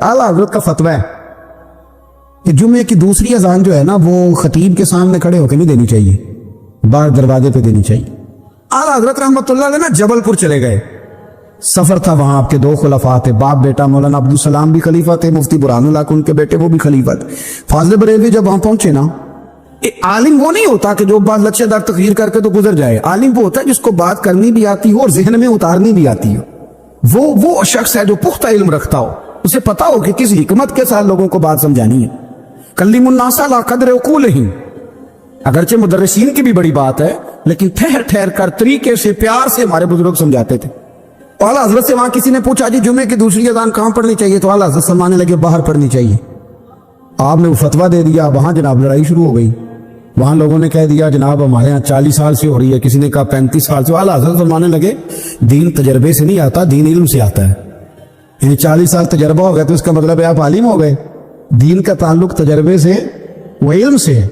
आला हजरत का फतवा है कि जुम्मे की दूसरी अजान जो है ना वो खतीब के सामने खड़े होकर नहीं देनी चाहिए, बाहर दरवाजे पे देनी चाहिए। आला हजरत रहमतुल्लाह अलैह ना जबलपुर चले गए, सफर था, वहां आपके दो खुलफा थे, बाप बेटा मौलाना अब्दुल सलाम भी खलीफा थे, मुफ्ती बुरहानुल्लाह के उनके बेटे वो भी खलीफा थे। फाजिल बरेलवी जब वहां पहुंचे ना, आलिम वो नहीं होता कि जो बात लच्छेदार तकरीर करके तो गुजर जाए। आलिम वो होता है जिसको बात करनी भी आती हो और जहन में उतारनी भी आती हो। वो शख्स है जो पुख्ता इल्म रखता हो, उसे पता हो कि किस हिकमत के साथ लोगों को बात समझानी है। कल्लिमुन्नासा ला कदर उकूलिहिम, अगरचे मुदर्रिसीन की भी बड़ी बात है, लेकिन ठहर ठहर कर तरीके से प्यार से हमारे बुजुर्ग समझाते थे। तो आला हजरत से वहां किसी ने पूछा जी जुम्मे की दूसरी अजान कहां पढ़नी चाहिए, तो आला हजरत फरमाने लगे बाहर पढ़नी चाहिए। आपने वो फतवा दे दिया, वहां जनाब लड़ाई शुरू हो गई। वहां लोगों ने कह दिया जनाब हमारे यहाँ 40 साल से हो रही है, किसी ने कहा 35 साल से। आला हजरत फरमाने लगे दीन तजर्बे से नहीं आता, दीन इल्म से आता है। यानी 40 साल तजर्बा हो गया तो इसका मतलब है आप आलिम हो गए। दीन का ताल्लुक तजर्बे से, वो इल्म से है।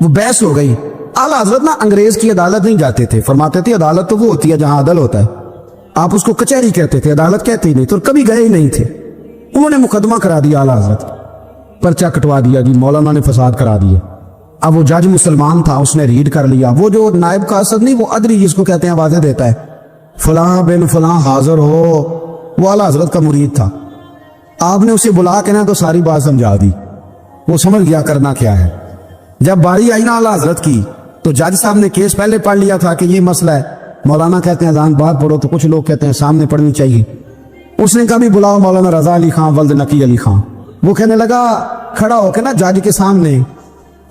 वो बहस हो गई। आला हजरत ना अंग्रेज की अदालत नहीं जाते थे, फरमाते थे अदालत तो वो होती है जहां अदल होता है, आप उसको कचहरी कहते थे, अदालत कहते ही नहीं, तो कभी गए ही नहीं थे। उन्होंने मुकदमा करा दिया, आला हजरत पर्चा कटवा दिया कि मौलाना ने फसाद करा दिया। अब वो जज मुसलमान था, उसने रीड कर लिया। वो जो नायब कासद नहीं, वो अदरी जिसको कहते हैं आवाजें देता है, फलां बिन फलां हाजिर हो, वो आला हजरत का मुरीद था। आपने उसे बुला के ना तो सारी बात समझा दी, वो समझ गया करना क्या है। जब बारी आई ना आला हजरत की, तो जज साहब ने केस पहले पढ़ लिया था कि ये मसला है। मौलाना कहते हैं अजान बात पढ़ो, तो कुछ लोग कहते हैं सामने पढ़नी चाहिए। उसने कभी बुलाओ मौलाना रजा अली खां वल्द नकी अली खां। वो कहने लगा खड़ा होकर ना जज के सामने,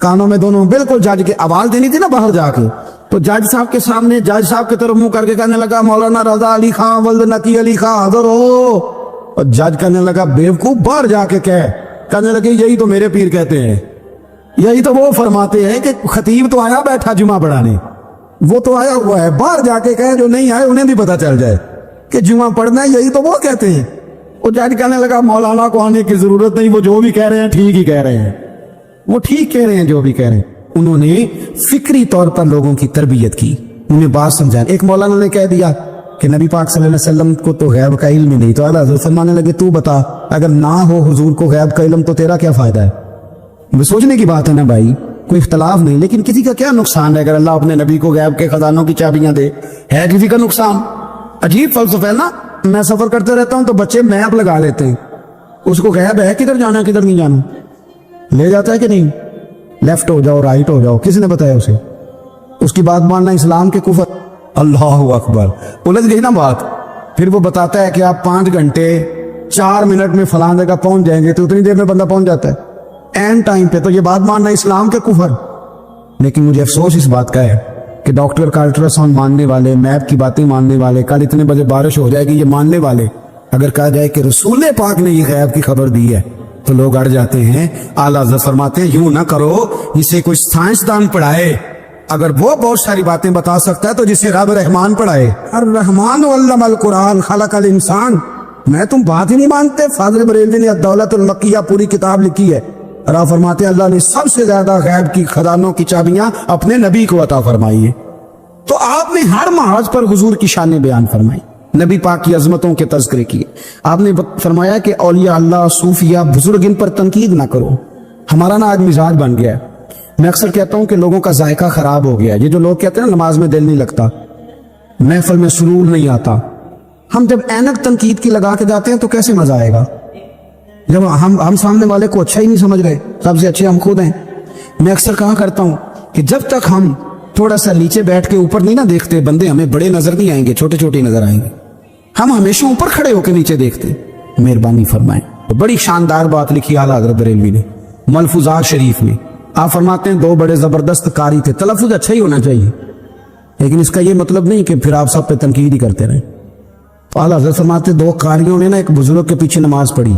कानों में दोनों बिल्कुल जज के आवाज देनी थी ना बाहर जाके, तो जज साहब के सामने जज साहब की तरफ मुंह करके कहने लगा मौलाना रजा अली खां वल्द नकी अली खां हाजिर हो। और जज कहने लगा बेवकूफ बाहर जाके कहने लगे यही तो मेरे पीर कहते हैं, यही तो वो फरमाते हैं कि खतीब तो आया बैठा जुमा पढ़ाने, वो तो आया हुआ है, बाहर जाके कहे जो नहीं आए उन्हें भी पता चल जाए कि जुमा पढ़ना है, यही तो वो कहते हैं। वो जज कहने लगा मौलाना को आने की जरूरत नहीं, वो जो भी कह रहे हैं ठीक ही कह रहे हैं, वो ठीक कह रहे हैं जो भी कह रहे हैं। उन्होंने फिक्री तौर पर लोगों की तरबियत की, उन्हें बात समझाई। एक मौलाना ने कह दिया कि नबी पाक सल्लल्लाहु अलैहि वसल्लम को तो गैब का इल्म ही नहीं, तो आला हज़रत फरमाने लगे तू बता अगर ना हो हुजूर को गैब का इल्म तो तेरा क्या फायदा है। वो सोचने की बात है ना भाई, कोई इख्तलाफ नहीं, लेकिन किसी का क्या नुकसान है अगर अल्लाह अपने नबी को गैब के खजानों की चाबियां दे, है किसी का नुकसान। अजीब फलसफा है ना। मैं सफर करते रहता हूं तो बच्चे मैप लगा लेते हैं, उसको गैब है किधर जाना किधर नहीं जाना, ले जाता है कि नहीं, लेफ्ट हो जाओ राइट हो जाओ, किसने बताया उसे। उसकी बात मानना इस्लाम के कुफर। अल्लाह अकबर, उलझ गई ना बात। फिर वो बताता है कि आप 5 घंटे 4 मिनट में फलां जगह पहुंच जाएंगे, तो उतनी देर में बंदा पहुंच जाता है एंड टाइम पे, तो ये बात मानना इस्लाम के कुफर। लेकिन मुझे अफसोस इस बात का है कि डॉक्टर का अल्ट्रासाउंड मानने वाले, मैप की बातें मानने वाले, कल इतने बजे बारिश हो जाएगी ये मानने वाले, अगर कहा जाए कि रसूल पाक ने ये गैब की खबर दी है तो लोग अड़ जाते हैं। आला हज़रत फरमाते हैं यूं ना करो, जिसे कोई साइंसदान पढ़ाए, अगर वो बहुत सारी बातें बता सकता है तो जिसे रब रहमान पढ़ाए। अर रहमान अल्लमल कुरान खलकल इंसान। मैं तुम बात ही नहीं मानते। फाजिल बरेलवी ने अद-दौलतुल मक्किया पूरी किताब लिखी है। रब फरमाते हैं अल्लाह ने सबसे ज्यादा गैब की खजानों की चाबियां अपने नबी को अता फरमाई है। तो आपने हर महाज पर हुजूर की शान बयान फरमाई, नबी पाक की अजमतों के तज़किरे किए। आपने फरमाया कि औलिया अल्लाह सूफिया बुजुर्ग इन पर तनकीद ना करो। हमारा ना आज मिजाज बन गया है। मैं अक्सर कहता हूं कि लोगों का जायका खराब हो गया है। ये जो लोग कहते हैं ना नमाज में दिल नहीं लगता, महफिल में सुरूर नहीं आता, हम जब ऐनक तनकीद की लगा के जाते हैं तो कैसे मजा आएगा जब हम सामने वाले को अच्छा ही नहीं समझ रहे। सबसे अच्छे हम खुद हैं। मैं अक्सर कहा करता हूं कि जब तक हम थोड़ा सा नीचे बैठ के ऊपर नहीं ना देखते, बंदे हमें बड़े नजर नहीं आएंगे, छोटे छोटे नजर आएंगे। हम हमेशा ऊपर खड़े होकर नीचे देखते। मेहरबानी फरमाएं। तो बड़ी शानदार बात लिखी आला हज़रत बरेलवी ने मलफूजात शरीफ में। आप फरमाते हैं 2 बड़े जबरदस्त कारी थे। तलफ़ुज़ अच्छा ही होना चाहिए, लेकिन इसका ये मतलब नहीं कि फिर आप सब पे तनकीद ही करते रहे। तो आला हज़रत फरमाते 2 कारियों ने ना एक बुजुर्ग के पीछे नमाज पढ़ी,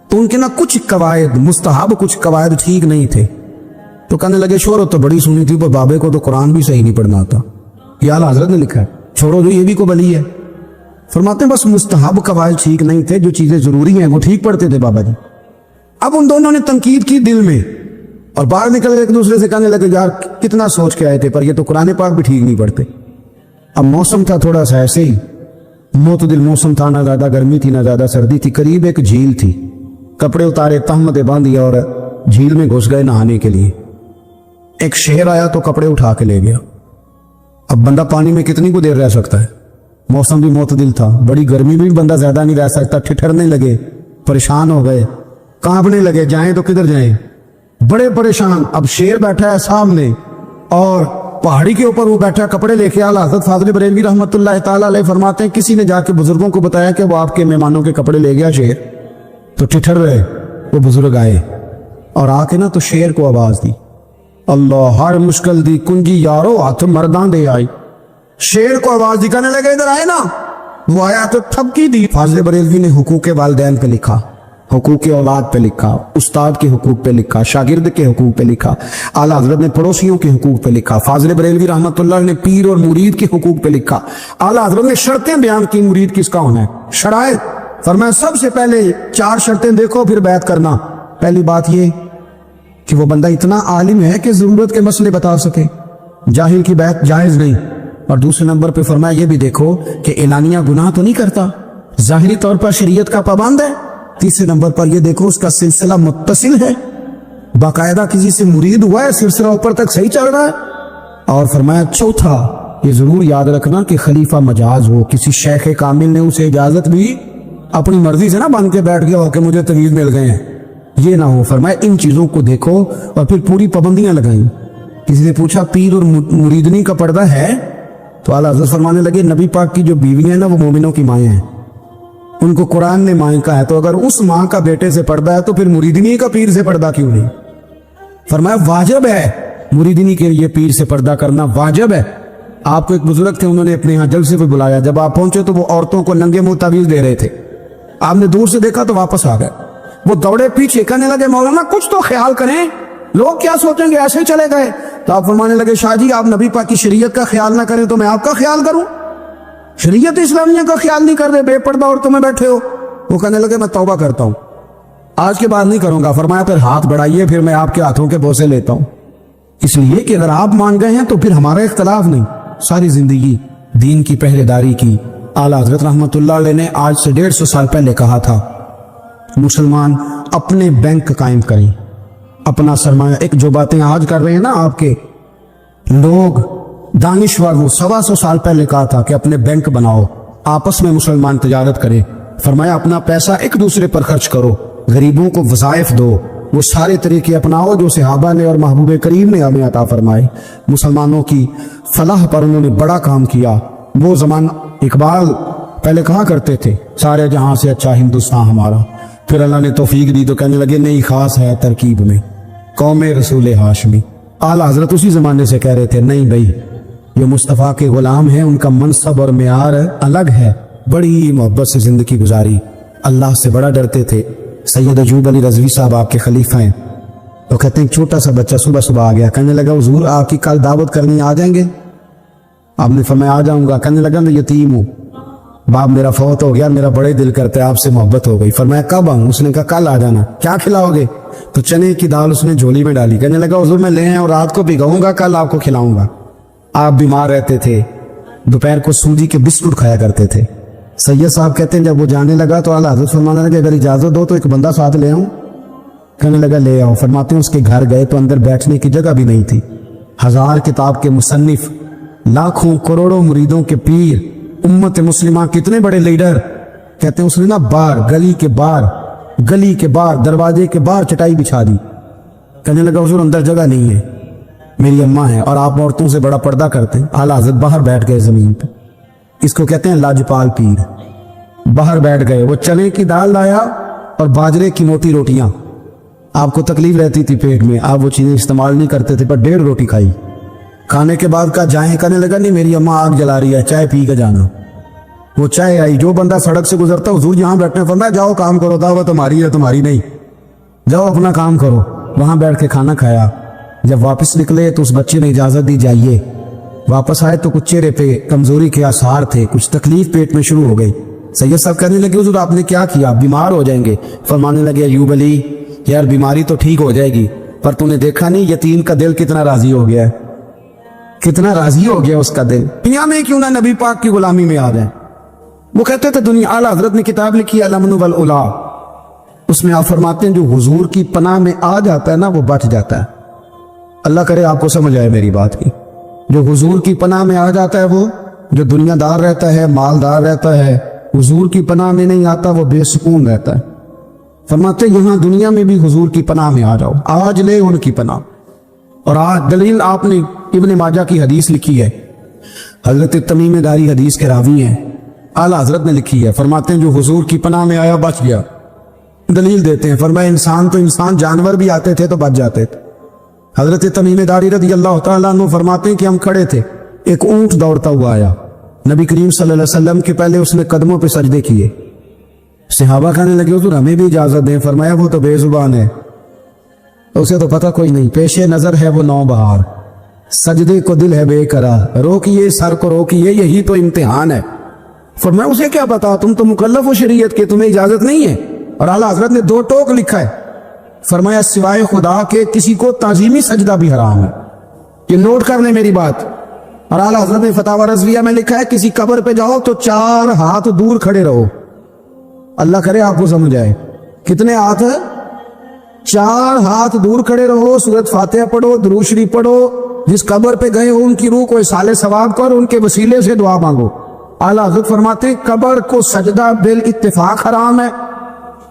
तो उनके ना कुछ कवायद मुस्तहब, कुछ कवायद ठीक नहीं थे। तो कहने लगे शोहरत तो बड़ी सुनी थी पर बाबे को तो कुरान भी सही नहीं पढ़ना आता। ये आला हज़रत ने लिखा है, छोड़ो जो ये भी को बली है। फरमाते हैं बस मुस्तहब कवायद ठीक नहीं थे, जो चीजें जरूरी हैं वो ठीक पढ़ते थे बाबा जी। अब उन दोनों ने तनकीद की दिल में और बाहर निकल एक दूसरे से कहने लगे यार कितना सोच के आए थे, पर ये तो कुरान पाक भी ठीक नहीं पढ़ते। अब मौसम था थोड़ा सा ऐसे ही, मोतदिल मौसम था, ना ज्यादा गर्मी थी ना ज्यादा सर्दी थी, करीब एक झील थी। कपड़े उतारे, तहमतें बांधी और झील में घुस गए नहाने के लिए। एक शेर आया तो कपड़े उठा के ले गया। अब बंदा पानी में कितनी को देर रह सकता है, मौसम भी मोतदिल था, बड़ी गर्मी में भी बंदा ज्यादा नहीं रह सकता। ठिठरने लगे, परेशान हो गए, कांपने लगे, जाएं तो किधर जाएं, बड़े परेशान। अब शेर बैठा है सामने और पहाड़ी के ऊपर वो बैठा, कपड़े लेके आला हज़रत फाज़िल बरेलवी रहमतुल्लाह ताला अलैह फरमाते हैं, किसी ने जाके बुजुर्गों को बताया कि वो आपके मेहमानों के कपड़े ले गया शेर। तो ठिठर रहे, वो बुजुर्ग आए और आके ना तो शेर को आवाज दी, अल्लाह हर मुश्किल दी कुंजी यारो हाथ मर्दां दे आई। शेर को आवाज दी, कहने लगे इधर आए ना। वो आया तो थपकी दी। फाज़िल बरेलवी ने हुकूक वालिदैन पे लिखा, हुकूक औलाद पे लिखा, उस्ताद के हुकूक पे लिखा, शागिर्द के हुकूक पे लिखा, आला हज़रत ने पड़ोसियों के हुकूक पे लिखा, फाज़िल बरेलवी रहमतुल्लाह ने पीर और मुरीद के हुकूक पे लिखा, आला हज़रत ने शर्तें बयान की मुरीद किसका होना है, शराइत। फरमाया सबसे पहले 4 शर्तें देखो फिर बैत करना। पहली बात ये कि वो बंदा इतना आलिम है कि जरूरत के मसले बता सके, जाहिल की बैत जायज नहीं। और दूसरे नंबर पे फरमाया ये भी देखो कि एलानिया गुनाह तो नहीं करता, जाहिरी तौर पर शरीयत का पाबंद है। तीसरे नंबर पर ये देखो उसका सिलसिला मुत्तसिल है, बाकायदा किसी से मुरीद हुआ है, सिलसिला ऊपर तक सही चल रहा है। और फरमाया चौथा, ये जरूर याद रखना कि खलीफा मजाज हो, किसी शेख कामिल ने उसे इजाजत भी अपनी मर्जी से ना बन के बैठ गया हो कि मुझे तवीज मिल गए हैं, ये ना हो। फरमाया इन चीजों को देखो और फिर पूरी पाबंदियां लगाई। किसी ने पूछा पीर और मुरीदनी का पर्दा है, तो आला हज़रत फरमाने लगे नबी पाक की जो बीवियां हैं ना वो मोमिनों की माएँ हैं, उनको कुरान ने माँ का है, तो अगर उस माँ का बेटे से पर्दा है तो फिर मुरीदनी का पीर से पर्दा क्यों नहीं। फरमाया वाजिब है मुरीदनी के लिए पीर से पर्दा करना, वाजिब है। आपको एक बुजुर्ग थे, उन्होंने अपने यहाँ जलसे पे बुलाया, जब आप पहुंचे तो वो औरतों को नंगे मुंह तावीज दे रहे थे। आपने दूर से देखा तो वापस आ गए। वो दौड़े पीछे, कहने लगे मौलाना कुछ तो ख्याल करें, लोग क्या सोचेंगे, ऐसे चले गए। तो आप फरमाने लगे शाह जी आप नबी पाक की शरीयत का ख्याल ना करें तो मैं आपका ख्याल करूं, शरीयत इस्लामिया का ख्याल नहीं कर रहे, बेपर्दा औरतों में बैठे हो। वो कहने लगे मैं तौबा करता हूं, आज के बाद नहीं करूंगा। फरमाया फिर हाथ बढ़ाइए, फिर मैं आपके हाथों के बोसे लेता हूं, इसलिए कि अगर आप मान गए हैं तो फिर हमारा इख्तलाफ नहीं। सारी जिंदगी दीन की पहरेदारी की। आला हज़रत रहमतुल्लाह अलैह ने आज से 150 साल पहले कहा था मुसलमान अपने बैंक कायम करें, अपना सरमाया। एक जो बातें आज कर रहे हैं ना आपके लोग दानिश्वर, वो 125 साल पहले कहा था कि अपने बैंक बनाओ, आपस में मुसलमान तजारत करें। फरमाया अपना पैसा एक दूसरे पर खर्च करो, गरीबों को वज़ाइफ दो, वो सारे तरीके अपनाओ जो सहाबा ने और महबूब करीम ने हमें अता फरमाए। मुसलमानों की फलाह पर उन्होंने बड़ा काम किया। वो जमाना इकबाल पहले कहा करते थे सारे जहां से अच्छा हिंदुस्तान हमारा, फिर अल्लाह ने तौफीक दी तो कहने लगे नहीं खास है तरकीब में कौमे रसूल हाशमी। आला हज़रत उसी जमाने से कह रहे थे नहीं भाई ये मुस्तफ़ा के गुलाम हैं, उनका मनसब और मेयार अलग है, बड़ी मोहब्बत से जिंदगी गुजारी, अल्लाह से बड़ा डरते थे। सैयद अयूब अली रज़वी साहब आपके खलीफा हैं। तो कहते हैं छोटा सा बच्चा सुबह सुबह आ गया, कहने लगा हुजूर आपकी कल दावत करनी आ जाएंगे। आपने फरमाया आ जाऊंगा। कहने लगा मैं यतीम हूँ, बाप मेरा फौत हो गया, मेरा बड़े दिल करता है आपसे मोहब्बत हो गई। फरमाया कब आऊं? उसने कहा कल आ जाना। क्या खिलाओगे? तो चने की दाल उसने झोली में डाली। कहने लगा हुजूर मैं ले आया और रात को भिगाऊंगा, कल आपको खिलाऊंगा। आप बीमार रहते थे, दोपहर को सूजी के बिस्कुट खाया करते थे। सैयद साहब कहते हैं जब वो जाने लगा तो आला हज़रत फरमाने लगे अगर इजाजत दो तो एक बंदा साथ ले आऊं। कहने लगा ले आओ। फरमाते हैं उसके घर गए तो अंदर बैठने की जगह भी नहीं थी। 1000 किताब के मुसन्निफ, लाखों करोड़ों मुरीदों के पीर, उम्मत मुस्लिमा कितने बड़े लीडर। कहते हैं उसने ना बाहर गली के बाहर दरवाजे के बाहर चटाई बिछा दी। कहने लगा हुजूर अंदर जगह नहीं है, मेरी अम्मा है और आप औरतों से बड़ा पर्दा करते हैं। आला हज़रत बाहर बैठ गए जमीन पे, इसको कहते हैं लाजपाल पीर। बाहर बैठ गए, वो चने की दाल लाया और बाजरे की मोटी रोटियां। आपको तकलीफ रहती थी पेट में, आप वो चीजें इस्तेमाल नहीं करते थे, पर 1.5 रोटी खाई। खाने के बाद का जाए, कहने लगा नहीं मेरी अम्मा आग जला रही है, चाय पी के जाना। वो चाय आई, जो बंदा सड़क से गुजरता हुजूर यहाँ बैठने, फरमाया जाओ काम करो, दावत तुम्हारी है तुम्हारी नहीं, जाओ अपना काम करो। वहां बैठ के खाना खाया। जब वापस निकले तो उस बच्चे ने इजाजत दी जाइए। वापस आए तो कुछ चेहरे पे कमजोरी के आसार थे, कुछ तकलीफ पेट में शुरू हो गई। सैयद साहब कहने लगे हुजूर आपने क्या किया, बीमार हो जाएंगे। फरमाने लगे अयूब अली यार बीमारी तो ठीक हो जाएगी, पर तूने देखा नहीं यतीम का दिल कितना राजी हो गया है, कितना राजी हो गया उसका दिल। दुनिया में क्यों ना नबी पाक की गुलामी में आ जाए। वो कहते थे दुनिया, आला हजरत ने किताब लिखी अलमनु वल उला, اس میں آپ فرماتے ہیں جو حضور کی پناہ میں آ جاتا ہے نا وہ بچ جاتا ہے. اللہ کرے آپ کو سمجھ آئے میری بات کی. جو حضور کی پناہ میں آ جاتا ہے وہ جو دنیا دار رہتا ہے, مالدار رہتا ہے, حضور کی پناہ میں نہیں آتا وہ بے سکون رہتا ہے. فرماتے یہاں دنیا میں بھی حضور کی پناہ میں آ جاؤ, آج لے ان کی پناہ. اور آج دلیل آپ نے ابن ماجہ کی حدیث لکھی ہے, حضرت تمیم داری حدیث کے راوی ہیں, اعلیٰ حضرت نے لکھی ہے. فرماتے ہیں جو حضور کی پناہ میں آیا بچ گیا. دلیل دیتے ہیں, فرمایا انسان تو انسان, جانور بھی آتے تھے تو بچ جاتے تھے. حضرت تمیم داری رضی اللہ تعالیٰ عنہ فرماتے ہیں کہ ہم کھڑے تھے, ایک اونٹ دوڑتا ہوا آیا. نبی کریم صلی اللہ علیہ وسلم کے پہلے اس نے قدموں پہ سجدے کیے. صحابہ کہنے لگے حضور ہمیں بھی اجازت دیں. فرمایا وہ تو بے زبان ہے, اسے تو پتہ کوئی نہیں, پیش نظر ہے وہ نو بہار, سجدے کو دل ہے بے قرار, روکیے سر کو روکیے یہی تو امتحان ہے. فرمایا اسے کیا پتا, تم تو مکلف ہو شریعت کے, تمہیں اجازت نہیں ہے. اور اعلیٰ حضرت نے 2 ٹوک لکھا ہے, فرمایا سوائے خدا کے کسی کو تعظیمی سجدہ بھی حرام ہے. یہ نوٹ کر لیں میری بات. اور اعلیٰ حضرت نے فتاوی رضویہ میں لکھا ہے کسی قبر پہ جاؤ تو 4 ہاتھ دور کھڑے رہو. اللہ کرے آپ کو سمجھ آئے. کتنے ہاتھ؟ 4 ہاتھ دور کھڑے رہو, سورۃ فاتحہ پڑھو, درود شریف پڑھو, جس قبر پہ گئے ہو ان کی روح کو اصال ثواب کر, ان کے وسیلے سے دعا مانگو. اعلیٰ حضرت فرماتے قبر کو سجدہ بالاتفاق حرام ہے,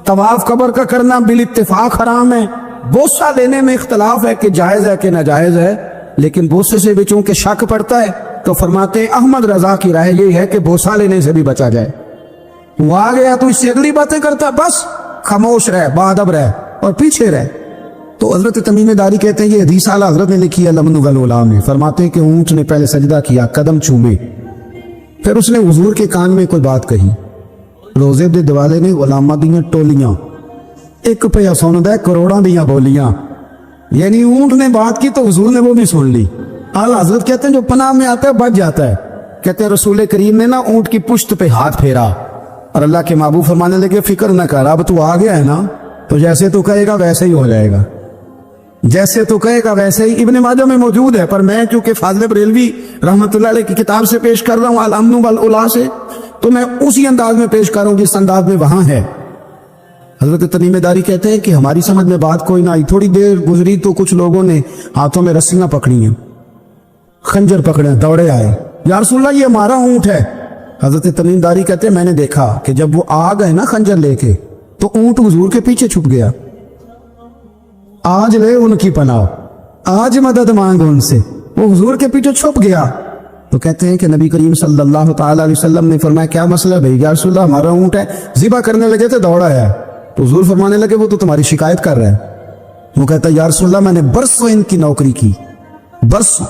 طواف قبر کا کرنا بالاتفاق حرام ہے. بوسہ لینے میں اختلاف ہے کہ جائز ہے کہ ناجائز ہے, لیکن بوسے سے بھی چونکہ شک پڑتا ہے تو فرماتے ہیں احمد رضا کی رائے یہ ہے کہ بوسہ لینے سے بھی بچا جائے. وہ آ گیا تو اس سے اگلی باتیں کرتا, بس خاموش رہ, باادب رہ اور پیچھے رہ. تو حضرت تمیم داری کہتے ہیں یہ حدیث اعلیٰ حضرت نے لکھی ہے لمن والولا میں. فرماتے ہیں کہ اونٹ نے پہلے سجدہ کیا, قدم چومے, پھر اس نے حضور کے کان میں کوئی بات کہی. روزے دے دوالے نے غلاماں دیاں ٹولیاں, ایک پہ سندا ہے کروڑاں دیاں بولیاں. یعنی اونٹ نے بات کی تو حضور نے وہ بھی سن لی. اعلیٰ حضرت کہتے ہیں جو پناہ میں آتا ہے بچ جاتا ہے. کہتے ہیں رسول کریم نے نا اونٹ کی پشت پہ ہاتھ پھیرا اور اللہ کے محبوب فرمانے لگے فکر نہ کر, اب تو آ گیا ہے نا, تو جیسے تو کہے گا ویسے ہی ہو جائے گا, جیسے تو کہے گا ویسے ہی. ابن ماجہ میں موجود ہے, پر میں چونکہ فاضل بریلوی رحمۃ اللہ علیہ کی کتاب سے پیش کر رہا ہوں الامن والعلا سے, تو میں اسی انداز میں پیش کر رہا ہوں جس انداز میں وہاں ہے. حضرت تمیم داری کہتے ہیں کہ ہماری سمجھ میں بات کوئی نہ آئی. تھوڑی دیر گزری تو کچھ لوگوں نے ہاتھوں میں رسیاں پکڑی ہیں, خنجر پکڑے, دوڑے آئے, یا رسول اللہ یہ ہمارا اونٹ ہے. حضرت تمیم داری کہتے ہیں میں نے دیکھا کہ جب وہ آ گئے نا خنجر لے کے تو اونٹ حضور کے پیچھے چھپ گیا. آج لے ان کی پناہ, آج مدد مانگ ان سے, وہ حضور کے پیچھے چھپ گیا. تو کہتے ہیں کہ نبی کریم صلی اللہ تعالی علیہ وسلم نے فرمایا کیا مسئلہ بھائی؟ یا رسول اللہ ہمارا اونٹ ہے. ذبح کرنے لگے تھے دوڑا ہے. تو حضور فرمانے لگے وہ تو تمہاری شکایت کر رہا ہے. وہ کہتا ہے یا رسول اللہ میں نے برسوں ان کی نوکری کی, برسوں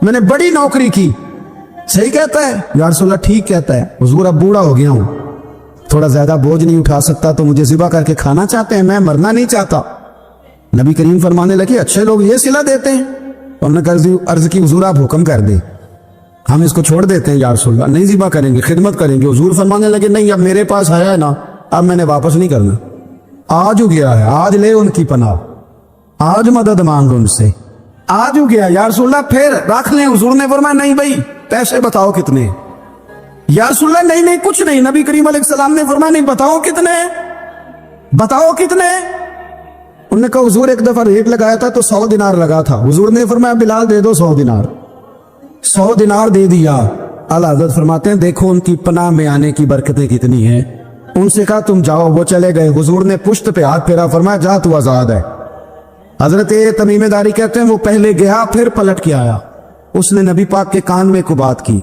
میں نے بڑی نوکری کی. صحیح کہتا ہے یا رسول اللہ؟ ٹھیک کہتا ہے. حضور اب بوڑھا ہو گیا ہوں, تھوڑا زیادہ بوجھ نہیں اٹھا سکتا, تو مجھے ذبح کر کے کھانا چاہتے ہیں, میں مرنا نہیں چاہتا. نبی کریم فرمانے لگے اچھے لوگ یہ صلہ دیتے ہیں. انہوں نے عرض کی حضور آپ حکم کر دیں, ہم اس کو چھوڑ دیتے ہیں. یا رسول اللہ نہیں ذبح کریں گے, خدمت کریں گے. حضور فرمانے لگے نہیں, اب میرے پاس آیا ہے نا, اب میں نے واپس نہیں کرنا. آج ہو گیا ہے, آج لے ان کی پناہ, آج مدد مانگ ان سے, آج ہو گیا. یا رسول اللہ پھر رکھ لیں. حضور نے فرمایا نہیں بھائی پیسے بتاؤ کتنے. یا رسول اللہ نہیں کچھ نہیں. نبی کریم علیہ السلام نے فرمایا نہیں, بتاؤ کتنے, بتاؤ کتنے. انہوں نے کہا حضور ایک دفعہ ریٹ لگایا تھا تو 100 دینار لگا تھا. حضور نے فرمایا بلال دے دو 100 دینار. 100 دینار دے دیا. اعلیٰ حضرت فرماتے ہیں دیکھو ان کی پناہ میں آنے کی برکتیں کتنی ہیں. ان سے کہا تم جاؤ, وہ چلے گئے. حضور نے پشت پہ ہاتھ پھیرا, فرمایا جا تو آزاد ہے. حضرت تمیم داری کہتے ہیں وہ پہلے گیا پھر پلٹ کے آیا. اس نے نبی پاک کے کان میں کو بات کی,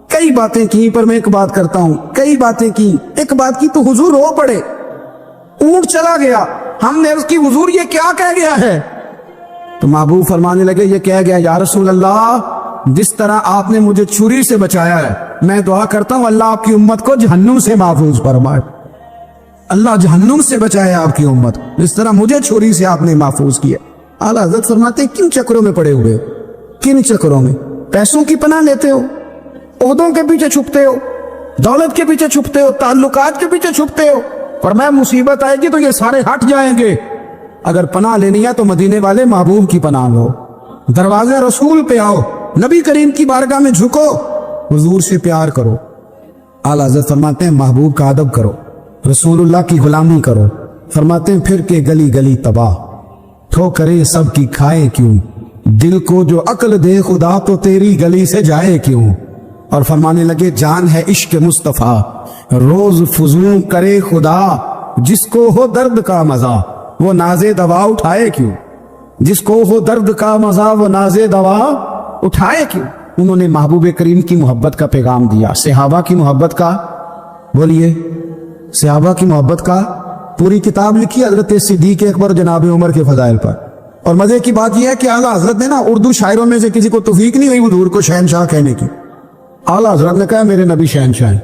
کئی باتیں کی, پر میں ایک بات کرتا ہوں, کئی باتیں کی, ایک بات کی تو حضور رو پڑے. اونٹ چلا گیا, ہم نے عرض کی حضور یہ کیا کہہ گیا ہے؟ تو محبوب فرمانے لگے یہ کہہ گیا یا رسول اللہ جس طرح آپ نے مجھے چھری سے بچایا ہے, میں دعا کرتا ہوں اللہ آپ کی امت کو جہنم سے محفوظ فرمائے. اللہ جہنم سے بچائے آپ کی امت, جس طرح مجھے چھری سے آپ نے محفوظ کیا. اعلیٰ حضرت فرماتے ہیں کن چکروں میں پڑے ہوئے ہو, کن چکروں میں؟ پیسوں کی پناہ لیتے ہو, عہدوں کے پیچھے چھپتے ہو, دولت کے پیچھے چھپتے ہو, تعلقات کے پیچھے چھپتے ہو. پر میں مصیبت آئے گی تو یہ سارے ہٹ جائیں گے. اگر پناہ لینی ہے تو مدینے والے محبوب کی پناہ لو, دروازے رسول پہ آؤ, نبی کریم کی بارگاہ میں جھکو, حضور سے پیار کرو. اعلیٰ حضرت فرماتے ہیں محبوب کا ادب کرو, رسول اللہ کی غلامی کرو, فرماتے ہیں پھر کے گلی گلی تباہ ٹھوکریں سب کی کھائے کیوں دل کو جو عقل دے خدا تو تیری گلی سے جائے کیوں. اور فرمانے لگے جان ہے عشق مصطفیٰ روز فضول کرے خدا جس کو ہو درد کا مزہ وہ نازے دوا اٹھائے کیوں. جس کو ہو درد کا مزہ وہ نازے دوا اٹھائے کیوں. انہوں نے محبوب کریم کی محبت کا پیغام دیا. صحابہ کی محبت کا بولیے صحابہ کی محبت کا پوری کتاب لکھی حضرت صدیق اکبر جناب عمر کے فضائل پر. اور مزے کی بات یہ ہے کہ اعلیٰ حضرت نے نا اردو شاعروں میں سے کسی کو توفیق نہیں ہوئی حضور کو شہنشاہ کہنے کی. اعلیٰ حضرت نے کہا میرے نبی شہنشاہ ہیں.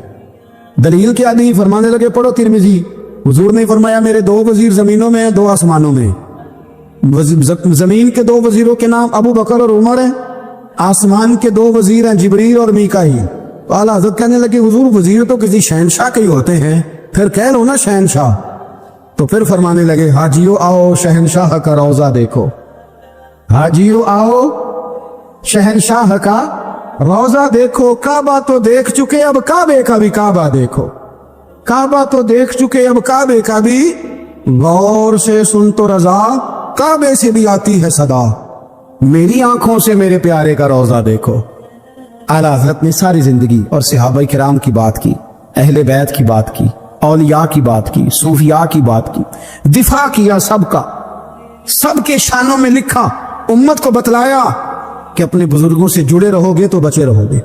دلیل کیا دی؟ فرمانے لگے پڑھو ترمذی. حضور نے فرمایا میرے 2 وزیر زمینوں میں ہیں 2 آسمانوں میں. زمین کے 2 وزیروں کے نام ابو بکر اور عمر ہیں. آسمان کے 2 وزیر ہیں جبریل اور میکائیل. اعلیٰ حضرت کہنے لگے حضور وزیر تو کسی شہنشاہ کے ہی ہوتے ہیں پھر کہہ لو نا شہنشاہ. تو پھر فرمانے لگے حاجیو آؤ شہنشاہ کا روضہ دیکھو. حاجیو آؤ شہنشاہ کا روضہ دیکھو. کعبہ تو دیکھ چکے اب کعبے کا بھی کعبہ دیکھو. کعبہ تو دیکھ چکے اب کعبے کا بھی غور سے سن تو رضا کعبے سے بھی آتی ہے صدا. میری آنکھوں سے میرے پیارے کا روضہ دیکھو. اعلیٰ حضرت نے ساری زندگی اور صحابہ کرام کی بات کی, اہل بیت کی بات کی, اولیاء کی بات کی, صوفیاء کی بات کی, دفاع کیا سب کا, سب کے شانوں میں لکھا, امت کو بتلایا کہ اپنے بزرگوں سے جڑے رہو گے تو بچے رہو گے.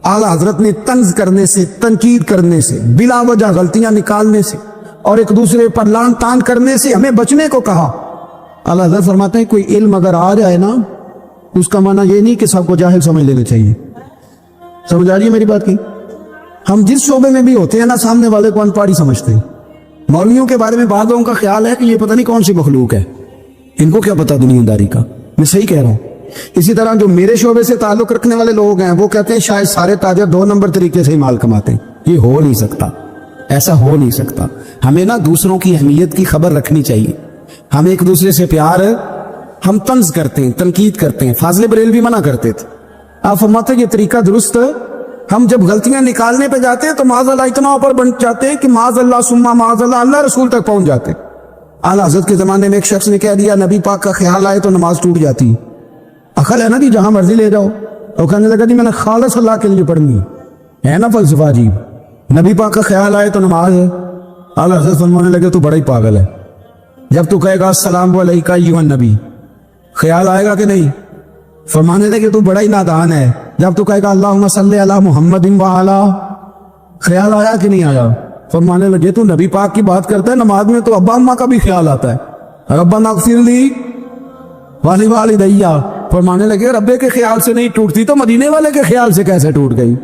اعلیٰ حضرت نے طنز کرنے سے, تنقید کرنے سے, بلا وجہ غلطیاں نکالنے سے اور ایک دوسرے پر لان تان کرنے سے ہمیں بچنے کو کہا. اعلیٰ حضرت فرماتے ہیں کوئی علم اگر آ جائے نا اس کا معنی یہ نہیں کہ سب کو جاہل سمجھ لینا چاہیے. سمجھ آ رہی ہے میری بات کی؟ ہم جس شعبے میں بھی ہوتے ہیں نا سامنے والے کو ان پڑھ ہی سمجھتے ہیں. مولویوں کے بارے میں بعض لوگوں کا خیال ہے کہ یہ پتہ نہیں کون سی مخلوق ہے, ان کو کیا پتہ دنیا داری کا. میں صحیح کہہ رہا ہوں. اسی طرح جو میرے شعبے سے تعلق رکھنے والے لوگ ہیں وہ کہتے ہیں شاید سارے تاجر 2 نمبر طریقے سے ہی مال کماتے ہیں. یہ ہو نہیں سکتا, ایسا ہو نہیں سکتا. ہمیں نا دوسروں کی اہمیت کی خبر رکھنی چاہیے. ہم ایک دوسرے سے پیار, ہم طنز کرتے ہیں, تنقید کرتے ہیں. فاضل بریلوی منع کرتے تھے. آپ فرماتے ہیں یہ طریقہ درست. ہم جب غلطیاں نکالنے پہ جاتے ہیں تو معاذ اللہ اتنا اوپر بن جاتے ہیں کہ معاذ اللہ ثم معاذ اللہ اللہ رسول تک پہنچ جاتے ہیں. اعلیٰ حضرت کے زمانے میں ایک شخص نے کہہ دیا نبی پاک کا خیال آئے تو نماز ٹوٹ جاتی. عقل ہے نا جی, جہاں مرضی لے جاؤ. اور کہنے لگا جی میں نے خالص اللہ کے لیے پڑھنی ہے نا فلسفہ عجیب. نبی پاک کا خیال آئے تو نماز ہے. اعلیٰ حضرت فرمانے لگے تو بڑا ہی پاگل ہے. جب تو کہے گا السلام علیکہ ایھا النبی خیال آئے گا کہ نہیں؟ فرمانے لگے تو بڑا ہی نادان ہے. جب تو کہے گا اللہم صلی علی محمد وعلی خیال آیا کہ نہیں آیا؟ فرمانے لگے تو نبی پاک کی بات کرتا ہے, نماز میں تو ابا اماں کا بھی خیال آتا ہے. ربنا اغفر لی ولوالدی. فرمانے لگے ربے کے خیال سے نہیں ٹوٹتی تو مدینے والے کے خیال سے کیسے ٹوٹ گئی؟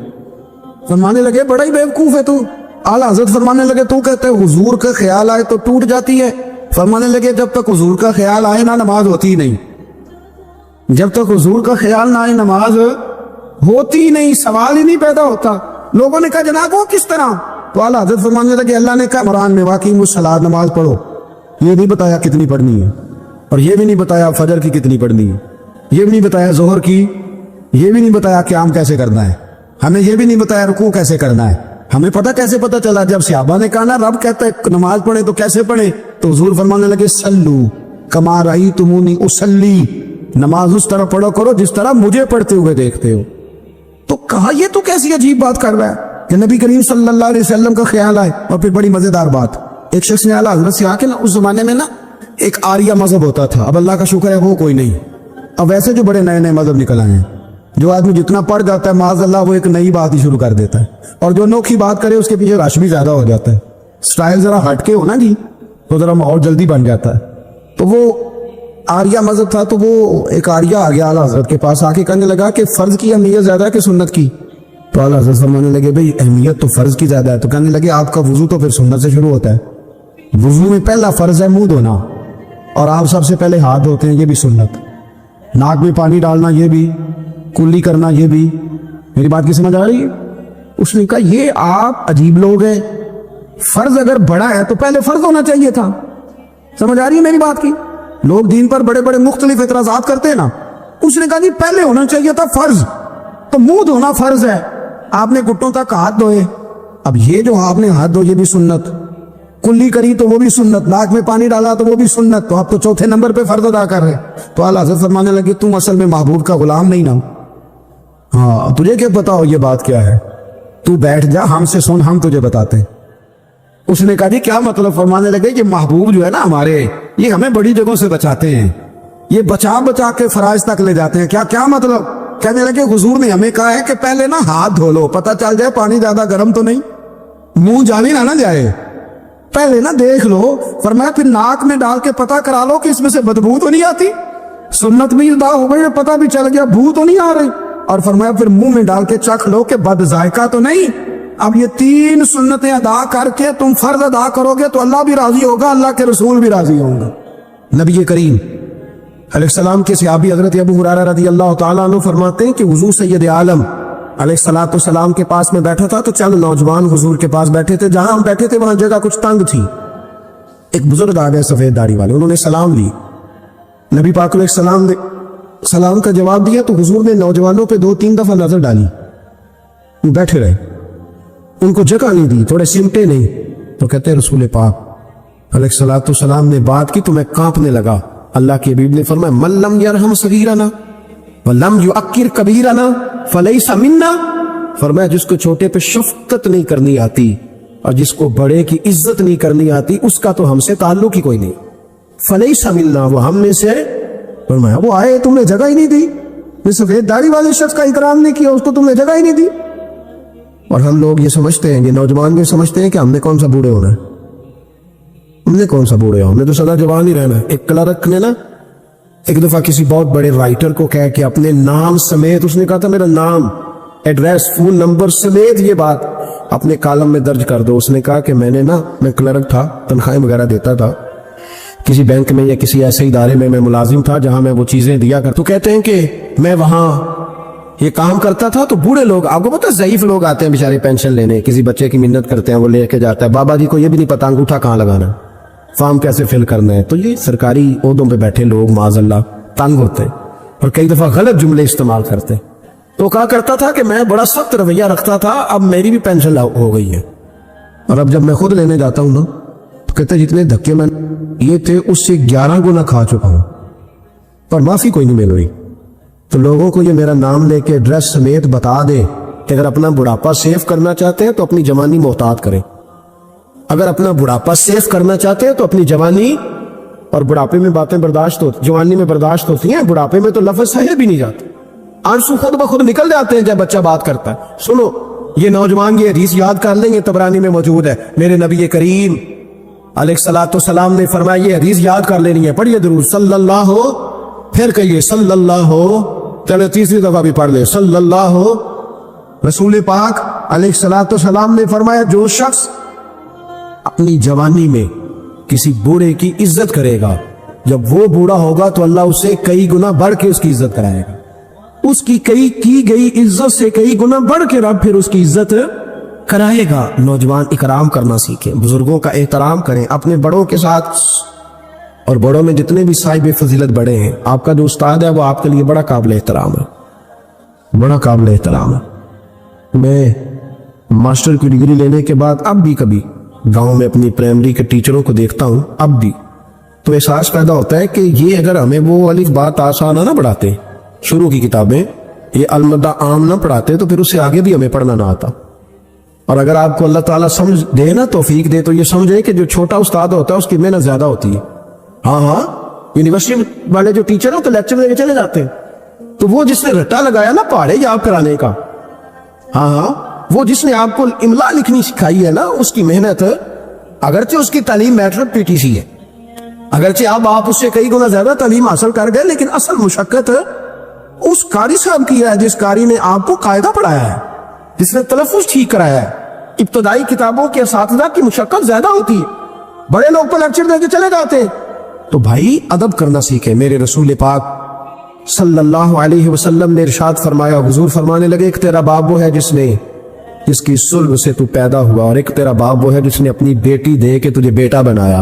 فرمانے لگے بڑا ہی بیوقوف ہے تو. اعلیٰ حضرت فرمانے لگے تو کہتے ہیں حضور کا خیال آئے تو ٹوٹ جاتی ہے. فرمانے لگے جب تک حضور کا خیال آئے نہ نماز ہوتی نہیں. جب تک حضور کا خیال نہ آئے نماز ہوتی نہیں, سوال ہی نہیں پیدا ہوتا. لوگوں نے کہا جناب وہ کس طرح؟ تو اعلیٰ حضرت فرمانے لگے اللہ نے کہا قرآن میں واقعی الصلاۃ نماز پڑھو. یہ نہیں بتایا کتنی پڑھنی ہے, اور یہ بھی نہیں بتایا فجر کی کتنی پڑھنی ہے, یہ بھی نہیں بتایا ظہر کی, یہ بھی نہیں بتایا قیام کیسے کرنا ہے, ہمیں یہ بھی نہیں بتایا رکوع کیسے کرنا ہے. ہمیں کیسے پتہ چلا؟ جب صحابہ نے کہا نا رب کہتا ہے نماز پڑھے تو کیسے پڑھے, تو حضور فرمانے لگے سلو کما رأیتمونی اصلی, نماز اس طرح پڑھو کرو جس طرح مجھے پڑھتے ہوئے دیکھتے ہو. تو کہا یہ تو کیسی عجیب بات کر رہا ہے کہ نبی کریم صلی اللہ علیہ وسلم کا خیال آئے. اور پھر بڑی مزیدار بات, ایک شخص نے اعلیٰ حضرت سے آ کے نا اس زمانے میں نا ایک آریہ مذہب ہوتا تھا, اب اللہ کا شکر ہے وہ کوئی نہیں. اب ویسے جو بڑے نئے نئے مذہب نکل آئے ہیں, جو آدمی جتنا پڑھ جاتا ہے معاذ اللہ وہ ایک نئی بات ہی شروع کر دیتا ہے, اور جو انوکھی بات کرے اس کے پیچھے رش بھی زیادہ ہو جاتا ہے. سٹائل ذرا ہٹ کے ہو نا جی تو ذرا ماحول جلدی بن جاتا ہے. تو وہ آریہ مذہب تھا, تو وہ ایک آریہ آ گیا اعلیٰ حضرت کے پاس, آ کے کہنے لگا کہ فرض کی اہمیت زیادہ ہے کہ سنت کی؟ تو اعلیٰ حضرت فرمانے لگے بھئی اہمیت تو فرض کی زیادہ ہے. تو کہنے لگے آپ کا وضو تو پھر سنت سے شروع ہوتا ہے. وضو میں پہلا فرض ہے منہ دھونا, اور آپ سب سے پہلے ہاتھ دھوتے ہیں, یہ بھی سنت. ناک میں پانی ڈالنا یہ بھی, کلی کرنا یہ بھی. میری بات کی سمجھ آ رہی ہے؟ اس نے کہا یہ آپ عجیب لوگ ہیں, فرض اگر بڑا ہے تو پہلے فرض ہونا چاہیے تھا. سمجھ آ رہی ہے میری بات کی؟ لوگ دین پر بڑے بڑے مختلف اعتراضات کرتے ہیں نا. اس نے کہا جی پہلے ہونا چاہیے تھا فرض. تو منہ دھونا فرض ہے, آپ نے گھٹنوں تک ہاتھ دھوئے, اب یہ جو آپ نے ہاتھ دھو یہ بھی سنت. कुल्ली करी तो वो भी सुन्नत, नाक में पानी डाला तो वो भी सुन्नत, तो आप तो चौथे नंबर पे फर्ज अदा कर रहे। तो आला हज़रत फरमाने लगे तुम असल में महबूब का गुलाम नहीं ना, हाँ तुझे क्या पता हो ये बात क्या है, तू बैठ जा हमसे सुन, हम तुझे बताते हैं। उसने कहा जी क्या मतलब? फरमाने लगे कि महबूब जो है ना हमारे, ये हमें बड़ी जगहों से बचाते हैं, ये बचा बचा के फराइज तक ले जाते हैं। क्या क्या मतलब? कहने लगे हुजूर ने हमें कहा है कि पहले ना हाथ धो लो, पता चल जाए पानी ज्यादा गर्म तो नहीं, मुंह जावी ना जाए, पहले ना देख लो। फरमाया फिर नाक में डाल के पता करा लो कि इसमें से बदबू तो नहीं आती, सुन्नत भी अदा हो गई, पता भी चल गया बू तो नहीं आ रही। और फरमाया फिर मुंह में डाल के चख लो कि बद जायका तो नहीं। अब ये 3 सुन्नतें अदा करके तुम फर्ज अदा करोगे तो अल्लाह भी राजी होगा, अल्लाह के रसूल भी राजी होंगे। नबी करीम अलैहिस्सलाम के सहाबी हजरत अबू हुरैरा रज़ियल्लाहु ताला अन्हु फरमाते हैं कि हुजूर सैयद आलम अलैहिस्सलातु सलाम के पास में बैठा था तो चंद नौजवान हुजूर के पास बैठे थे। जहां हम बैठे थे वहां जगह कुछ तंग थी। एक बुजुर्ग आ गए सफेद दाढ़ी वाले, उन्होंने सलाम ली, नबी पाक ने सलाम का जवाब दिया तो हुजूर ने नौजवानों पे 2-3 दफा नजर डाली, बैठे रहे, उनको जगह नहीं दी, थोड़े सिमटे नहीं। तो कहते रसूल पाक अलैहिस्सलातु सलाम ने बात की तो मैं कांपने लगा। अल्लाह के हबीब ने फरमाया मल्लम यरहम सगीरना वलम युअक्किर कबीरना फलैसा मिन्ना। फरमाया जिसको छोटे पे शफकत नहीं करनी आती और जिसको बड़े की इज्जत नहीं करनी आती उसका तो हमसे ताल्लुक ही कोई नहीं, फलैसा मिन्ना, वो हम में से। फरमाया वो आए तुमने जगह ही नहीं दी, सफेद दाढ़ी वाले शख्स का इकराम नहीं किया, उसको तुमने जगह ही नहीं दी। और हम लोग ये समझते हैं, ये नौजवान भी समझते हैं कि हमने कौन सा बूढ़े होना है, हमने कौन सा बूढ़े हो, हमने तो सदा जवान ही रहना है। एक क्लर्क ने ना एक दफा किसी बहुत बड़े राइटर को कह के अपने नाम समेत, उसने कहा था मेरा नाम, एड्रेस, फोन नंबर समेत ये बात अपने कॉलम में दर्ज कर दो। उसने कहा कि मैं क्लर्क था, तनख्वाहें वगैरह देता था किसी बैंक में या किसी ऐसे इदारे में मैं मुलाजिम था जहां मैं वो चीजें दिया कर। तो कहते हैं कि मैं वहां ये काम करता था तो बूढ़े लोग, आपको पता है ज़ईफ लोग आते हैं बेचारे पेंशन लेने, किसी बच्चे की मिन्नत करते हैं, वो लेके जाता है, बाबा जी को ये भी नहीं पता अंगूठा कहाँ लगाना, फॉर्म कैसे फिल करना है। तो ये सरकारी ओहदों पे बैठे लोग माज़अल्लाह तंग होते और कई दफा गलत जुमले इस्तेमाल करते। तो कहा करता था कि मैं बड़ा सख्त रवैया रखता था, अब मेरी भी पेंशन हो गई है और अब जब मैं खुद लेने जाता हूं ना तो कहते जितने धक्के मैं ये थे उससे 11 गुना खा चुका हूं पर माफी कोई नहीं मिल रही। तो लोगों को ये मेरा नाम लेके एड्रेस समेत बता दे कि अगर अपना बुढ़ापा सेव करना चाहते हैं तो अपनी जवानी मोहतात करें, अगर अपना बुढ़ापा सेव करना चाहते हैं तो अपनी जवानी, और बुढ़ापे में बातें बर्दाश्त होती, जवानी में बर्दाश्त होती हैं, बुढ़ापे में तो लफ्ज सहे भी नहीं जाते, आंसू खुद ब खुद निकल जाते हैं जब बच्चा बात करता है। सुनो ये नौजवान ये हदीस याद कर लेंगे, तबरानी में मौजूद है, मेरे नबी करीम अलैहिस्सलातु सलाम ने फरमाया ये हदीस याद कर लेनी है, पढ़िए दुरूद सल्लल्लाहु, फिर कहिए सल्लल्लाहु, चलो तीसरी दफा भी पढ़ ले सल्लल्लाहु। रसूल पाक अलैहिस्सलातु सलाम ने फरमाया जो शख्स अपनी जवानी में किसी बूढ़े की इज्जत करेगा, जब वो बूढ़ा होगा तो अल्लाह उसे कई गुना बढ़ के उसकी इज्जत कराएगा, उसकी कई की गई इज्जत से कई गुना बढ़ के रब फिर उसकी इज्जत कराएगा। नौजवान इकराम करना सीखें, बुजुर्गों का एहतराम करें अपने बड़ों के साथ, और बड़ों में जितने भी साहिब फजीलत बड़े हैं, आपका जो उस्ताद है वो आपके लिए बड़ा काबिल एहतराम है, बड़ा काबिल एहतराम है। मैं मास्टर की डिग्री लेने के बाद अब भी कभी गांव में अपनी प्राइमरी के टीचरों को देखता हूं, अब भी तो एहसास पैदा होता है कि ये अगर हमें वो वाली बात आसाना ना पढ़ाते, शुरू की किताबें ये अलमदा आम ना पढ़ाते तो फिर उससे आगे भी हमें पढ़ना ना आता। और अगर आपको अल्लाह ताला समझ दे ना, तौफीक दे, तो ये समझे कि जो छोटा उस्ताद होता है उसकी मेहनत ज्यादा होती है। हाँ यूनिवर्सिटी वाले जो टीचर हो तो लेक्चर देके चले जाते हैं, तो वो जिसने रट्टा लगाया ना पहाड़े याद कराने का, हाँ वो जिसने आपको इमला लिखनी सिखाई है ना, उसकी मेहनत, अगरचे उसकी तालीम मैट्रिक पीटीसी है, अगरचे आप उससे कई गुना ज्यादा तालीम हासिल कर गए, लेकिन असल मुशक्कत उस कारी साहब की है जिस कारी ने आपको कायदा पढ़ाया है, जिसने तलफ़ुज़ ठीक कराया है। इब्तदाई किताबों के असातिज़ा की मुशक्कत ज्यादा होती है, बड़े लोग तो लेक्चर देके चले जाते हैं। तो भाई अदब करना सीखे। मेरे रसूल पाक सल्लल्लाहु अलैहि वसल्लम ने इरशाद फरमाया, हुजूर फरमाने लगे एक तेरा बाप वो है जिसकी सुल्ब से तू पैदा हुआ, और एक तेरा बाप वो है जिसने अपनी बेटी दे के तुझे बेटा बनाया,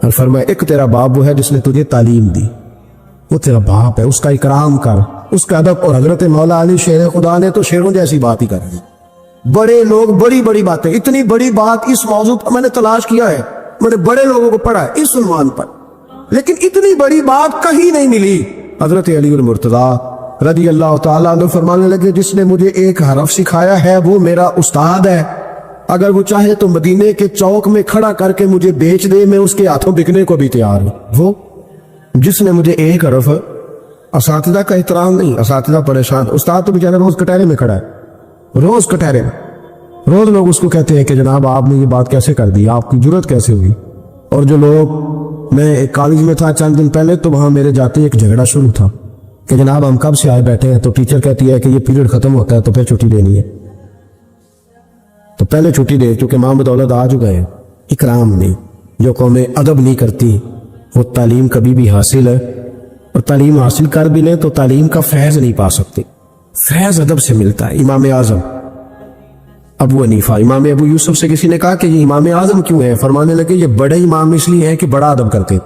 और फरमाया एक तेरा बाप वो है जिसने तुझे तालीम दी, वो तेरा बाप है, उसका इकराम कर, उसका अदब। और हजरत मौला अली शेर खुदा ने तो शेरों जैसी बात ही कर दी। बड़े लोग बड़ी बड़ी बातें, इतनी बड़ी बात इस मौजू पर मैंने तलाश किया है बड़े बड़े लोगों को पढ़ा है इस उन्वान पर, लेकिन इतनी बड़ी बात कहीं नहीं मिली। हजरत अली मुर्तजा रज़ी अल्लाह ताला अन्हु फरमाने लगे, जिसने मुझे एक हरफ सिखाया है वो मेरा उस्ताद है, अगर वो चाहे तो मदीने के चौक में खड़ा करके मुझे बेच दे, मैं उसके हाथों बिकने को भी तैयार हूं। वो जिसने मुझे एक हरफ, असातिज़ा का एहतराम नहीं, असातिज़ा परेशान, उस्ताद तो बेचारा रोज कटहरे में खड़ा है, रोज कटहरे में, रोज लोग उसको कहते हैं कि जनाब आपने ये बात कैसे कर दी, आपकी जुर्रत कैसे हुई। और जो लोग, मैं एक कॉलेज में था चंद दिन पहले, तो वहां मेरे जाते एक झगड़ा शुरू था कि जनाब हम कब से आए बैठे हैं, तो टीचर कहती है कि ये पीरियड खत्म होता है तो फिर छुट्टी लेनी है, तो पहले छुट्टी दे, क्योंकि मां बदौलत आ चुका है। इकराम नहीं, जो कौमें अदब नहीं करती वो तालीम कभी भी हासिल है, और तालीम हासिल कर भी ले तो तालीम का फैज नहीं पा सकती। फैज अदब से मिलता है। इमाम आजम अबू हनीफा, इमाम अबू यूसुफ से किसी ने कहा कि ये इमाम आजम क्यों है, फरमाने लगे ये बड़े इमाम इसलिए हैं कि बड़ा अदब करते,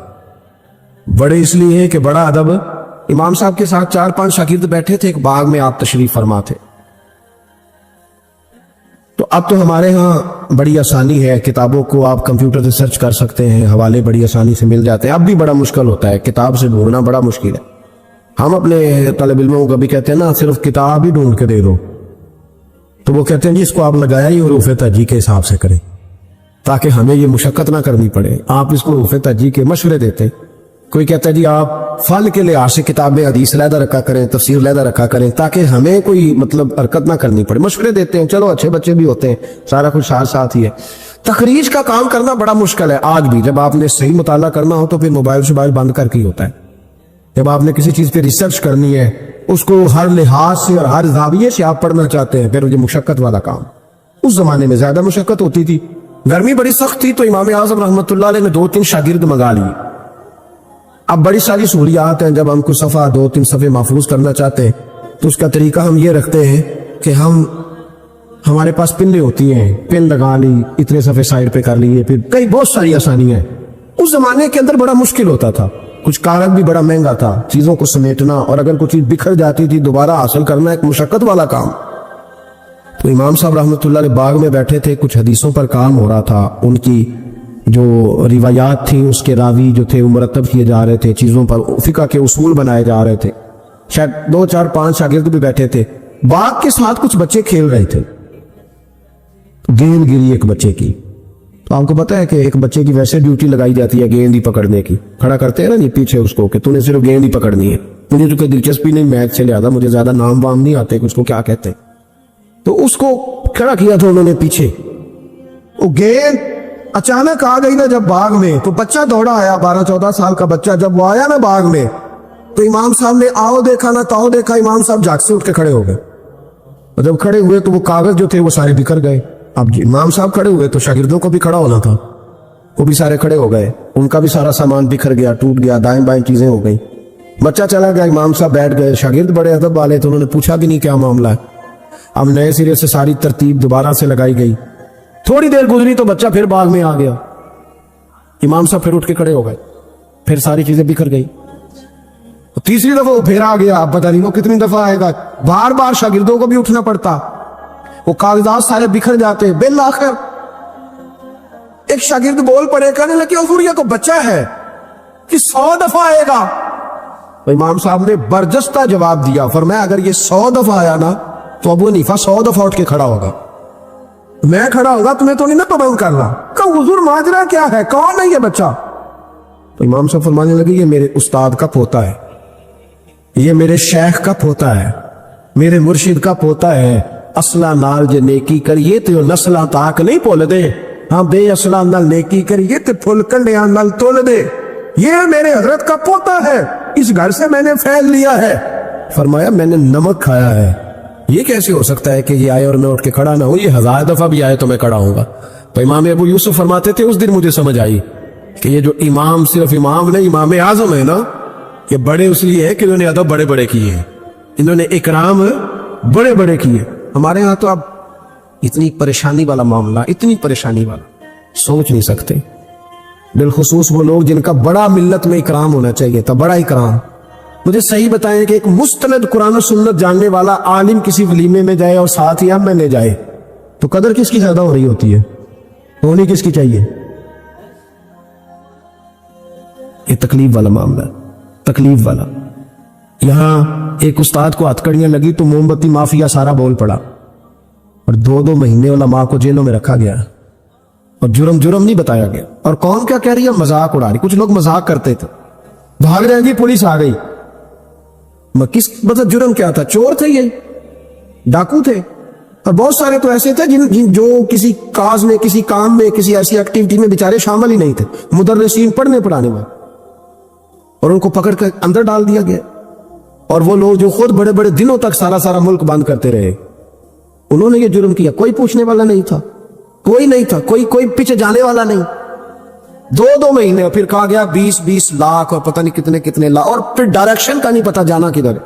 बड़े इसलिए हैं कि बड़ा अदब। इमाम साहब के साथ 4-5 शागिर्द बैठे थे, एक बाग में आप तशरीफ फरमा थे। तो अब तो हमारे यहाँ बड़ी आसानी है, किताबों को आप कंप्यूटर से सर्च कर सकते हैं, हवाले बड़ी आसानी से मिल जाते हैं। अब भी बड़ा मुश्किल होता है, किताब से ढूंढना बड़ा मुश्किल है। हम अपने तलब इल्मों को कभी कहते हैं ना सिर्फ किताब ही ढूंढ के दे दो, तो वो कहते हैं जी इसको आप लगाया ही हुरूफ तर्जीह के हिसाब से करें, ताकि हमें ये मुशक्कत ना करनी पड़े। आप इसको हुरूफ तर्जीह के मशवरे देते हैं। कोई कहता है जी आप फल के लिहाज से किताबें हदीस लहदा रखा करें, तफसीर लहदा रखा करें, ताकि हमें कोई मतलब हरकत ना करनी पड़े। मशवरे देते हैं, चलो अच्छे बच्चे भी होते हैं, सारा कुछ साथ साथ ही है। तखरीज का काम करना बड़ा मुश्किल है आज भी। जब आपने सही मुताला करना हो तो फिर मोबाइल शोबाइल बंद करके ही होता है। जब आपने किसी चीज पे रिसर्च करनी है, उसको हर लिहाज से और हर जाविये से आप पढ़ना चाहते हैं, फिर ये मुशक्कत वाला काम। उस जमाने में ज्यादा मुशक्कत होती थी, गर्मी बड़ी सख्त थी, तो इमाम आजम रहमतुल्लाह अलैह ने 2-3 शागिर्द मंगा लिए। अब बड़ी सारी सहूलियात हैं, जब हम कुछ सफ़ा 2-3 सफ़े महफूज करना चाहते हैं तो उसका तरीका हम ये रखते हैं कि हमारे पास पिनें होती हैं, पिन लगा ली, इतने सफ़े साइड पे कर लिए, फिर कई बहुत सारी आसानियां हैं। उस जमाने के अंदर बड़ा मुश्किल होता था, कुछ कागज भी बड़ा महंगा था, चीजों को समेटना, और अगर कुछ चीज बिखर जाती थी दोबारा हासिल करना एक मुशक्कत वाला काम। तो इमाम साहब रहमतुल्लाह अलैह बाग में बैठे थे, कुछ हदीसों पर काम हो रहा था, उनकी जो रिवायात थी उसके रावी जो थे वो मुरतब किए जा रहे थे, चीजों पर फिका के उसूल बनाए जा रहे थे। शायद 2-4-5 शागिर्द भी बैठे थे। बाग के साथ कुछ बच्चे खेल रहे थे, गेंद गिरी एक बच्चे की। तो आपको पता है कि एक बच्चे की वैसे ड्यूटी लगाई जाती है गेंद ही पकड़ने की, खड़ा करते हैं ना जी पीछे उसको कि तूने सिर्फ गेंद ही पकड़नी है। मुझे तो कोई दिलचस्पी नहीं मैच से, लिहाजा मुझे ज्यादा नाम वाम नहीं आते उसको क्या कहते हैं। तो उसको खड़ा किया था उन्होंने पीछे, वो गेंद अचानक आ गई ना जब बाग में, तो बच्चा दौड़ा आया, 12-14 साल का बच्चा। जब वो आया ना बाग में तो इमाम साहब ने आओ देखा ना ताओ देखा, इमाम साहब जाग से उठ के खड़े हो गए। और जब खड़े हुए तो वो कागज जो थे वो सारे बिखर गए। अब इमाम साहब खड़े हुए तो शागिर्दों को भी खड़ा होना था, वो भी सारे खड़े हो गए, उनका भी सारा सामान बिखर गया, टूट गया, दाएं बाएं चीजें हो गई। बच्चा चला गया, इमाम साहब बैठ गए। शागिर्द बड़े अदब वाले तो उन्होंने पूछा भी नहीं क्या मामला है। अब नए सिरे से सारी तरतीब दोबारा से लगाई गई। थोड़ी देर गुजरी तो बच्चा फिर बाग में आ गया। इमाम साहब फिर उठ के खड़े हो गए, फिर सारी चीजें बिखर गई। तो तीसरी दफा वो फिर आ गया। आप पता नहीं वो कितनी दफा आएगा, बार बार शागिर्दों को भी उठना पड़ता, वो कागजात सारे बिखर जाते। बिल आखिर एक शागिर्द बोल पड़े, कहने लगे हुजूर ये तो बच्चा है कि 100 दफा आएगा। तो इमाम साहब ने बरजस्ता जवाब दिया, फरमाया अगर ये 100 दफा आया ना तो अबू हनीफा 100 दफा उठ के खड़ा होगा, मैं खड़ा होगा, तुम्हें तो नहीं ना पाबंद कर रहा। कहा हुजूर माजरा क्या है, कौन है ये बच्चा? तो इमाम साहब फरमाने लगे ये मेरे उस्ताद का पोता है, ये मेरे शेख का पोता है, मेरे मुर्शिद का पोता है। असला नाल जे नेकी करिए तो नस्ला ताक नहीं भुल दे, हाँ बे असला नाल नेकी करिए तो फुल कंडिया नाल तोल दे। ये मेरे हजरत का पोता है, इस घर से मैंने फैल लिया है। फरमाया मैंने नमक खाया है, ये कैसे हो सकता है कि ये आए और मैं उठ के खड़ा ना हूं, ये 1000 दफा भी आए तो मैं खड़ा होऊंगा। तो इमाम अबू यूसुफ फरमाते थे उस दिन मुझे समझ आई कि ये जो इमाम सिर्फ इमाम नहीं, इमाम आजम है ना, ये बड़े इसलिए है कि इन्होंने अदब बड़े बड़े किए हैं, इन्होंने इकराम बड़े बड़े किए। हमारे यहाँ तो अब इतनी परेशानी वाला मामला, इतनी परेशानी वाला सोच नहीं सकते। बिलखुसूस वो लोग जिनका बड़ा मिल्लत में इकराम होना चाहिए था, बड़ा इकराम। मुझे सही बताएं कि एक मुस्तनद कुरान और सुन्नत जानने वाला आलिम किसी वलीमे में जाए और साथ ही हम ले जाए तो कदर किसकी ज्यादा हो रही होती है, होनी किसकी चाहिए? ये तकलीफ वाला मामला है, तकलीफ वाला। यहाँ एक उस्ताद को हथकड़ियां लगी तो मोमबत्ती माफिया सारा बोल पड़ा और 2-2 महीने उलमा को जेलों में रखा गया और जुर्म जुर्म नहीं बताया गया। और कौन क्या कह रही है, मजाक उड़ा रही। कुछ लोग मजाक करते थे, भाग रहे जी पुलिस आ गई। किस मतलब जुर्म क्या था? चोर थे, ये डाकू थे। और बहुत सारे तो ऐसे थे जिन जो किसी काज में, किसी काम में, किसी ऐसी एक्टिविटी में बेचारे शामिल ही नहीं थे, मुदर्रिसीन पढ़ने पढ़ाने में, और उनको पकड़ कर अंदर डाल दिया गया। और वो लोग जो खुद बड़े बड़े दिनों तक सारा मुल्क बंद करते रहे, उन्होंने ये जुर्म किया, कोई पूछने वाला नहीं था, कोई नहीं था, कोई पीछे जाने वाला नहीं। 2-2 महीने, और फिर कहा गया 20-20 लाख और पता नहीं कितने कितने लाख, और फिर डायरेक्शन का नहीं पता जाना किधर।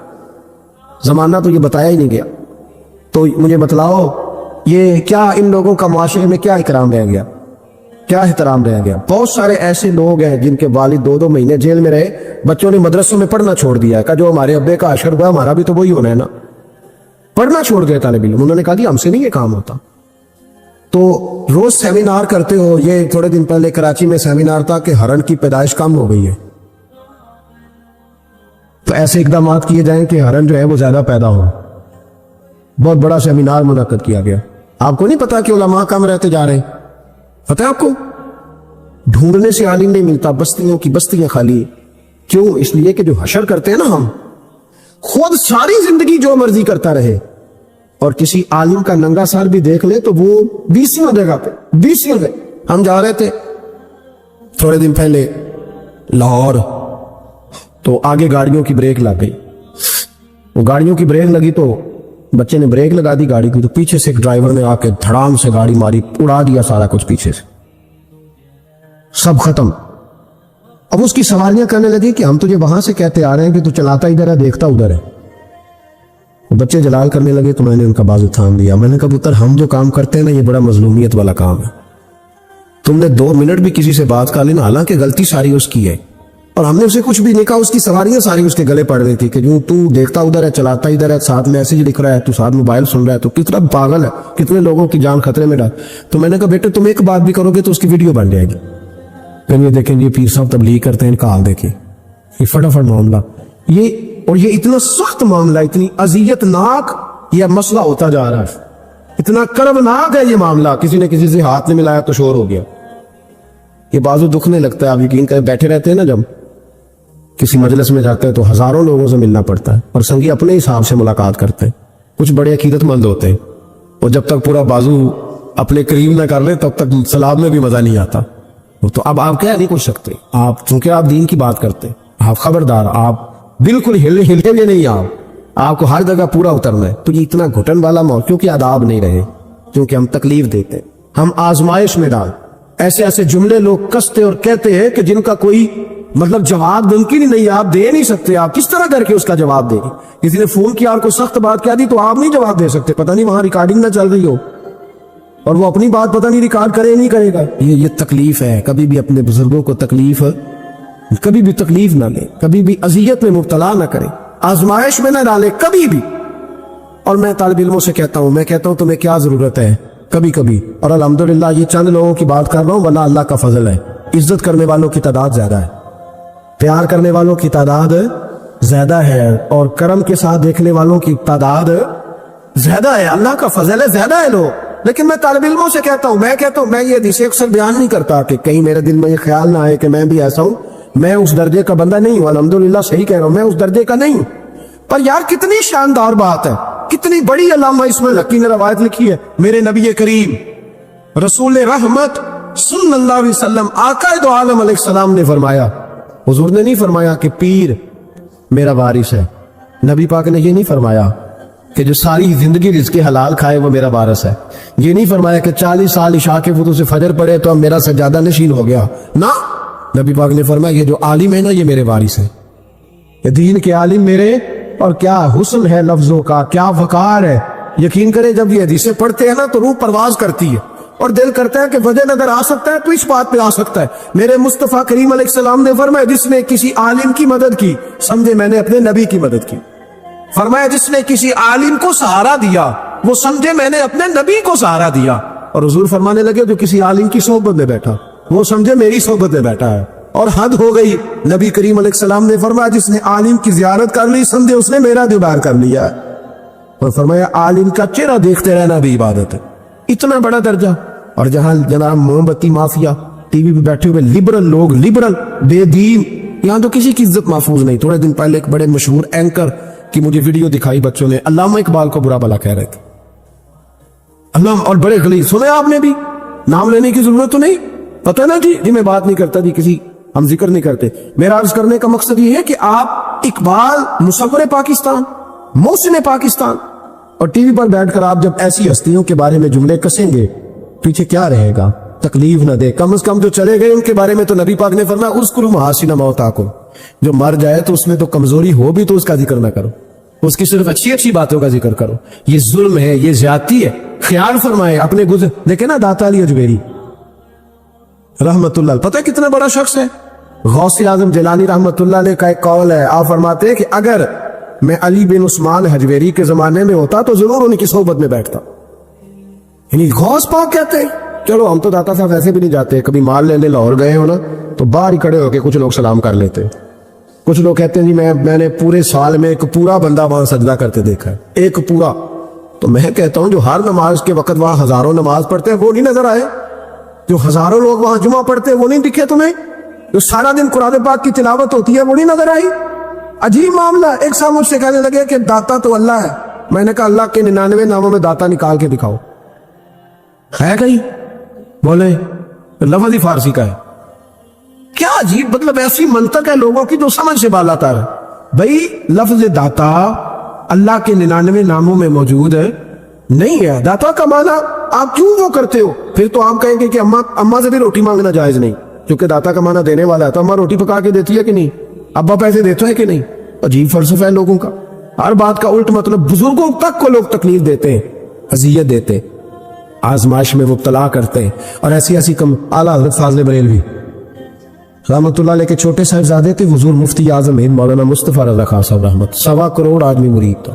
जमाना तो ये बताया ही नहीं गया। तो मुझे बतलाओ, ये क्या इन लोगों का माशरे में क्या इकराम रह गया, क्या एहतराम रह गया? बहुत सारे ऐसे लोग हैं जिनके वालिद 2-2 महीने जेल में रहे, बच्चों ने मदरसों में पढ़ना छोड़ दिया है, जो हमारे अब्बे का अशर हुआ हमारा भी तो वही होना है ना। पढ़ना छोड़ गए तालिब इल्म, उन्होंने कहा कि हमसे नहीं ये काम होता। तो रोज सेमिनार करते हो, ये थोड़े दिन पहले कराची में सेमिनार था कि हरण की पैदाइश कम हो गई है, तो ऐसे इकदाम किए जाएं कि हरण जो है वो ज्यादा पैदा हो। बहुत बड़ा सेमिनार मुनक्कद किया गया। आपको नहीं पता कि उलमा कम रहते जा रहे हैं? पता है आपको? ढूंढने से आलिम नहीं मिलता, बस्तियों की बस्तियां खाली। क्यों? इसलिए कि जो हशर करते हैं ना, हम खुद सारी जिंदगी जो मर्जी करता रहे और किसी आलिम का नंगा सर भी देख ले तो वो 20वीं जगह पे 20वीं जगह। हम जा रहे थे थोड़े दिन पहले लाहौर, तो आगे गाड़ियों की ब्रेक लग गई। वो गाड़ियों की ब्रेक लगी तो बच्चे ने ब्रेक लगा दी गाड़ी की, तो पीछे से एक ड्राइवर ने आके धड़ाम से गाड़ी मारी, उड़ा दिया सारा कुछ पीछे से, सब खत्म। अब उसकी सवालियां करने लगी कि हम तुझे वहां से कहते आ रहे हैं कि तू चलाता इधर है, देखता उधर है। बच्चे जलाल करने लगे तो मैंने उनका बाजू थाम लिया। मैंने कहा पुत्र, हम जो काम करते हैं ना, ये बड़ा मजलूमियत वाला काम है। तुमने 2 मिनट भी किसी से बात कर ली ना, हालांकि गलती सारी उसकी है और हमने उसे कुछ भी नहीं कहा, उसकी सवारियां सारी उसके गले पड़ रही थी कि जो तू देखता उधर है, चलाता इधर है, साथ मैसेज लिख रहा है, तू साथ मोबाइल सुन रहा है, तो कितना पागल है, कितने लोगों की जान खतरे में डाल। तो मैंने कहा बेटे, तुम एक बात भी करोगे तो उसकी वीडियो बन जाएगी। फिर ये देखें, ये पीर साहब तबलीग करते हैं, इनका हाल देखिए, ये फटाफट मामला, ये और ये इतना सख्त मामला, इतनी अजियतनाक यह मसला होता जा रहा है, इतना कर्मनाक है ये मामला। किसी ने किसी से हाथ नहीं मिलाया तो शोर हो गया, ये बाजू दुखने लगता है। आप यकीन करें, बैठे रहते हैं ना, जब किसी मजलिस में जाते हैं तो हजारों लोगों से मिलना पड़ता है और संगी अपने हिसाब से मुलाकात करते हैं। कुछ बड़े अकीदतमंद होते हैं, और जब तक पूरा बाजू अपने करीब ना कर ले तब तक सलाम में भी मजा नहीं आता। तो अब आप क्या नहीं पूछ सकते, आप चूंकि आप दीन की बात करते हैं, आप खबरदार, आप बिल्कुल हिलेंगे नहीं, आपको हर जगह पूरा उतरना है। तो ये इतना घुटन वाला माहौल, क्योंकि आदाब नहीं रहे, क्योंकि हम तकलीफ देते हैं, हम आजमाइश में डाल, ऐसे ऐसे जुमले लोग कसते और कहते हैं कि जिनका कोई मतलब जवाब मुमकिन ही नहीं, आप दे नहीं सकते। आप किस तरह करके उसका जवाब देंगे? किसी ने फोन किया और कोई सख्त बात कह दी तो आप नहीं जवाब दे सकते, पता नहीं वहां रिकॉर्डिंग ना चल रही हो और वो अपनी बात पता नहीं रिकॉर्ड करे नहीं करेगा। ये तकलीफ है। कभी भी अपने बुजुर्गों को तकलीफ, कभी भी तकलीफ ना ले, कभी भी अजियत में मुब्तला ना करे, आजमाइश में ना डाले कभी भी। और मैं तालिब इल्मों से कहता हूं, मैं कहता हूं तुम्हें क्या जरूरत है कभी कभी, और अल्हम्दुलिल्लाह ये चंद लोगों की बात कर रहा हूं, वरना अल्लाह का फजल है, इज्जत करने वालों की तादाद ज्यादा है, प्यार करने वालों की तादाद ज्यादा है, और करम के साथ देखने वालों की तादाद ज्यादा है। अल्लाह का फजल है, ज्यादा है लोग। लेकिन मैं तालिब इल्मों से कहता हूं, मैं ये हदीसें अक्सर बयान नहीं करता कि कहीं मेरे दिल में ये ख्याल ना आए कि मैं भी ऐसा हूं, मैं उस दर्जे का बंदा नहीं हूं। अल्हम्दुलिल्लाह सही कह रहा हूं, मैं उस दर्जे का नहीं हूं। पर यार कितनी शानदार बात है, कितनी बड़ी अल्लामा इस्माइल हक़ी ने रवायत लिखी है। मेरे नबी करीम रसूल रहमत सल्लल्लाहु अलैहि वसल्लम आका दो आलम अलैहिस्सलाम ने फरमाया, हुजूर ने नहीं फरमाया कि पीर मेरा वारिस है, नबी पाक ने ये नहीं फरमाया कि जो सारी जिंदगी रिज़्क़ हलाल खाए वो मेरा वारिस है, ये नहीं फरमाया कि 40 साल इशा के वुज़ू से फजर पड़े तो अब मेरा सज्जादा नशीन हो गया ना। नबी पाक ने फरमाया ये जो आलिम है ना, ये मेरे वारिस है, ये दीन के आलिम मेरे। और क्या हुस्न है लफ्जों का, क्या वकार है। यकीन करें जब ये हदीसें पढ़ते हैं ना तो रूह परवाज करती है और दिल करता है कि वजह नजर आ सकता है तो इस बात पे आ सकता है। मेरे मुस्तफा करीम अलैहिस्सलाम ने फरमाया जिसने किसी आलिम की मदद की समझे मैंने अपने नबी की मदद की। फरमाया जिसने किसी आलिम को सहारा दिया वो समझे मैंने अपने नबी को सहारा दिया। और हुजूर फरमाने लगे जो किसी आलिम की सोहबत में बैठा वो समझे मेरी सोहबत में बैठा है। اور حد ہو گئی. نبی کریم علیہ السلام نے فرمایا جس نے عالم کی زیارت کر لی سمجھے اس نے میرا دیدار کر لیا. اور فرمایا عالم کا چہرہ دیکھتے رہنا بھی عبادت ہے. اتنا بڑا درجہ. اور جہاں جناب موم بتی مافیا ٹی وی پہ بیٹھے ہوئے لبرل لوگ، لبرل بے دین، یہاں تو کسی کی عزت محفوظ نہیں. تھوڑے دن پہلے ایک بڑے مشہور اینکر کی مجھے ویڈیو دکھائی بچوں نے، علامہ اقبال کو برا بھلا کہہ رہے تھے. اللہ اور بڑے غلیظ. سنے آپ نے بھی، نام لینے کی ضرورت تو نہیں، پتہ نا جی میں بات نہیں کرتا جی، کسی ہم ذکر نہیں کرتے. میرا عرض کرنے کا مقصد یہ ہے کہ آپ اقبال مصور پاکستان، محسن پاکستان، اور ٹی وی پر بیٹھ کر آپ جب ایسی ہستیوں کے بارے میں جملے کسیں گے پیچھے کیا رہے گا؟ تکلیف نہ دے. کم از کم جو چلے گئے ان کے بارے میں تو نبی پاک نے فرمایا اذکروا محاسن موتاکم. جو مر جائے تو اس میں تو کمزوری ہو بھی تو اس کا ذکر نہ کرو، اس کی صرف اچھی اچھی باتوں کا ذکر کرو. یہ ظلم ہے، یہ زیادتی ہے. خیال فرمائے اپنے گزر. دیکھیں نا داتا علی اجمیری رحمت اللہ، پتہ ہے کتنا بڑا شخص ہے. غوث اعظم جیلانی رحمت اللہ علیہ کا ایک قول ہے، آپ فرماتے ہیں کہ اگر میں علی بن عثمان حجویری کے زمانے میں ہوتا تو ضرور ان کی صحبت میں بیٹھتا. یعنی غوث پاک کہتے ہیں. چلو ہم تو داتا صاحب ایسے بھی نہیں جاتے، کبھی مال لینے لاہور گئے ہو نا تو باہر ہی کھڑے ہو کے کچھ لوگ سلام کر لیتے. کچھ لوگ کہتے ہیں جی میں نے پورے سال میں ایک پورا بندہ وہاں سجدہ کرتے دیکھا ہے، ایک پورا. تو میں کہتا ہوں جو ہر نماز کے وقت وہاں ہزاروں نماز پڑھتے ہیں وہ نہیں نظر آئے؟ جو ہزاروں لوگ وہاں جمعہ پڑھتے ہیں وہ نہیں دکھے تمہیں؟ جو سارا دن قرآن پاک کی تلاوت ہوتی ہے وہ نہیں نظر آئی؟ عجیب معاملہ. ایک صاحب مجھ سے کہنے لگے کہ داتا تو اللہ ہے. میں نے کہا اللہ کے 99 ناموں میں داتا نکال کے دکھاؤ، ہے کہیں؟ بولے لفظ ہی فارسی کا ہے. کیا عجیب مطلب ایسی منطق ہے لوگوں کی جو سمجھ سے بالا تر ہے. بھائی لفظ داتا اللہ کے 99 ناموں میں موجود ہے نہیں ہے. داتا کا معنی آپ کیوں وہ کرتے ہو؟ پھر تو آپ کہیں گے کہ اماں سے بھی روٹی مانگنا جائز نہیں، کیونکہ داتا کا معنی دینے والا ہے. تو اماں روٹی پکا کے دیتی ہے کہ نہیں؟ ابا پیسے دیتے ہیں کہ نہیں؟ عجیب فلسفہ ہے لوگوں کا. ہر بات کا الٹ مطلب. بزرگوں تک کو لوگ تکلیف دیتے ہیں، اذیت دیتے، آزمائش میں مبتلا کرتے ہیں. اور ایسی ایسی کم. اعلیٰ حضرت فاضل بریلوی رحمت اللہ علیہ کے چھوٹے صاحبزادے تھے حضور مفتی اعظم ہند مولانا مصطفیٰ رضا خان صاحب رحمت. 1.25 کروڑ آدمی مرید تھا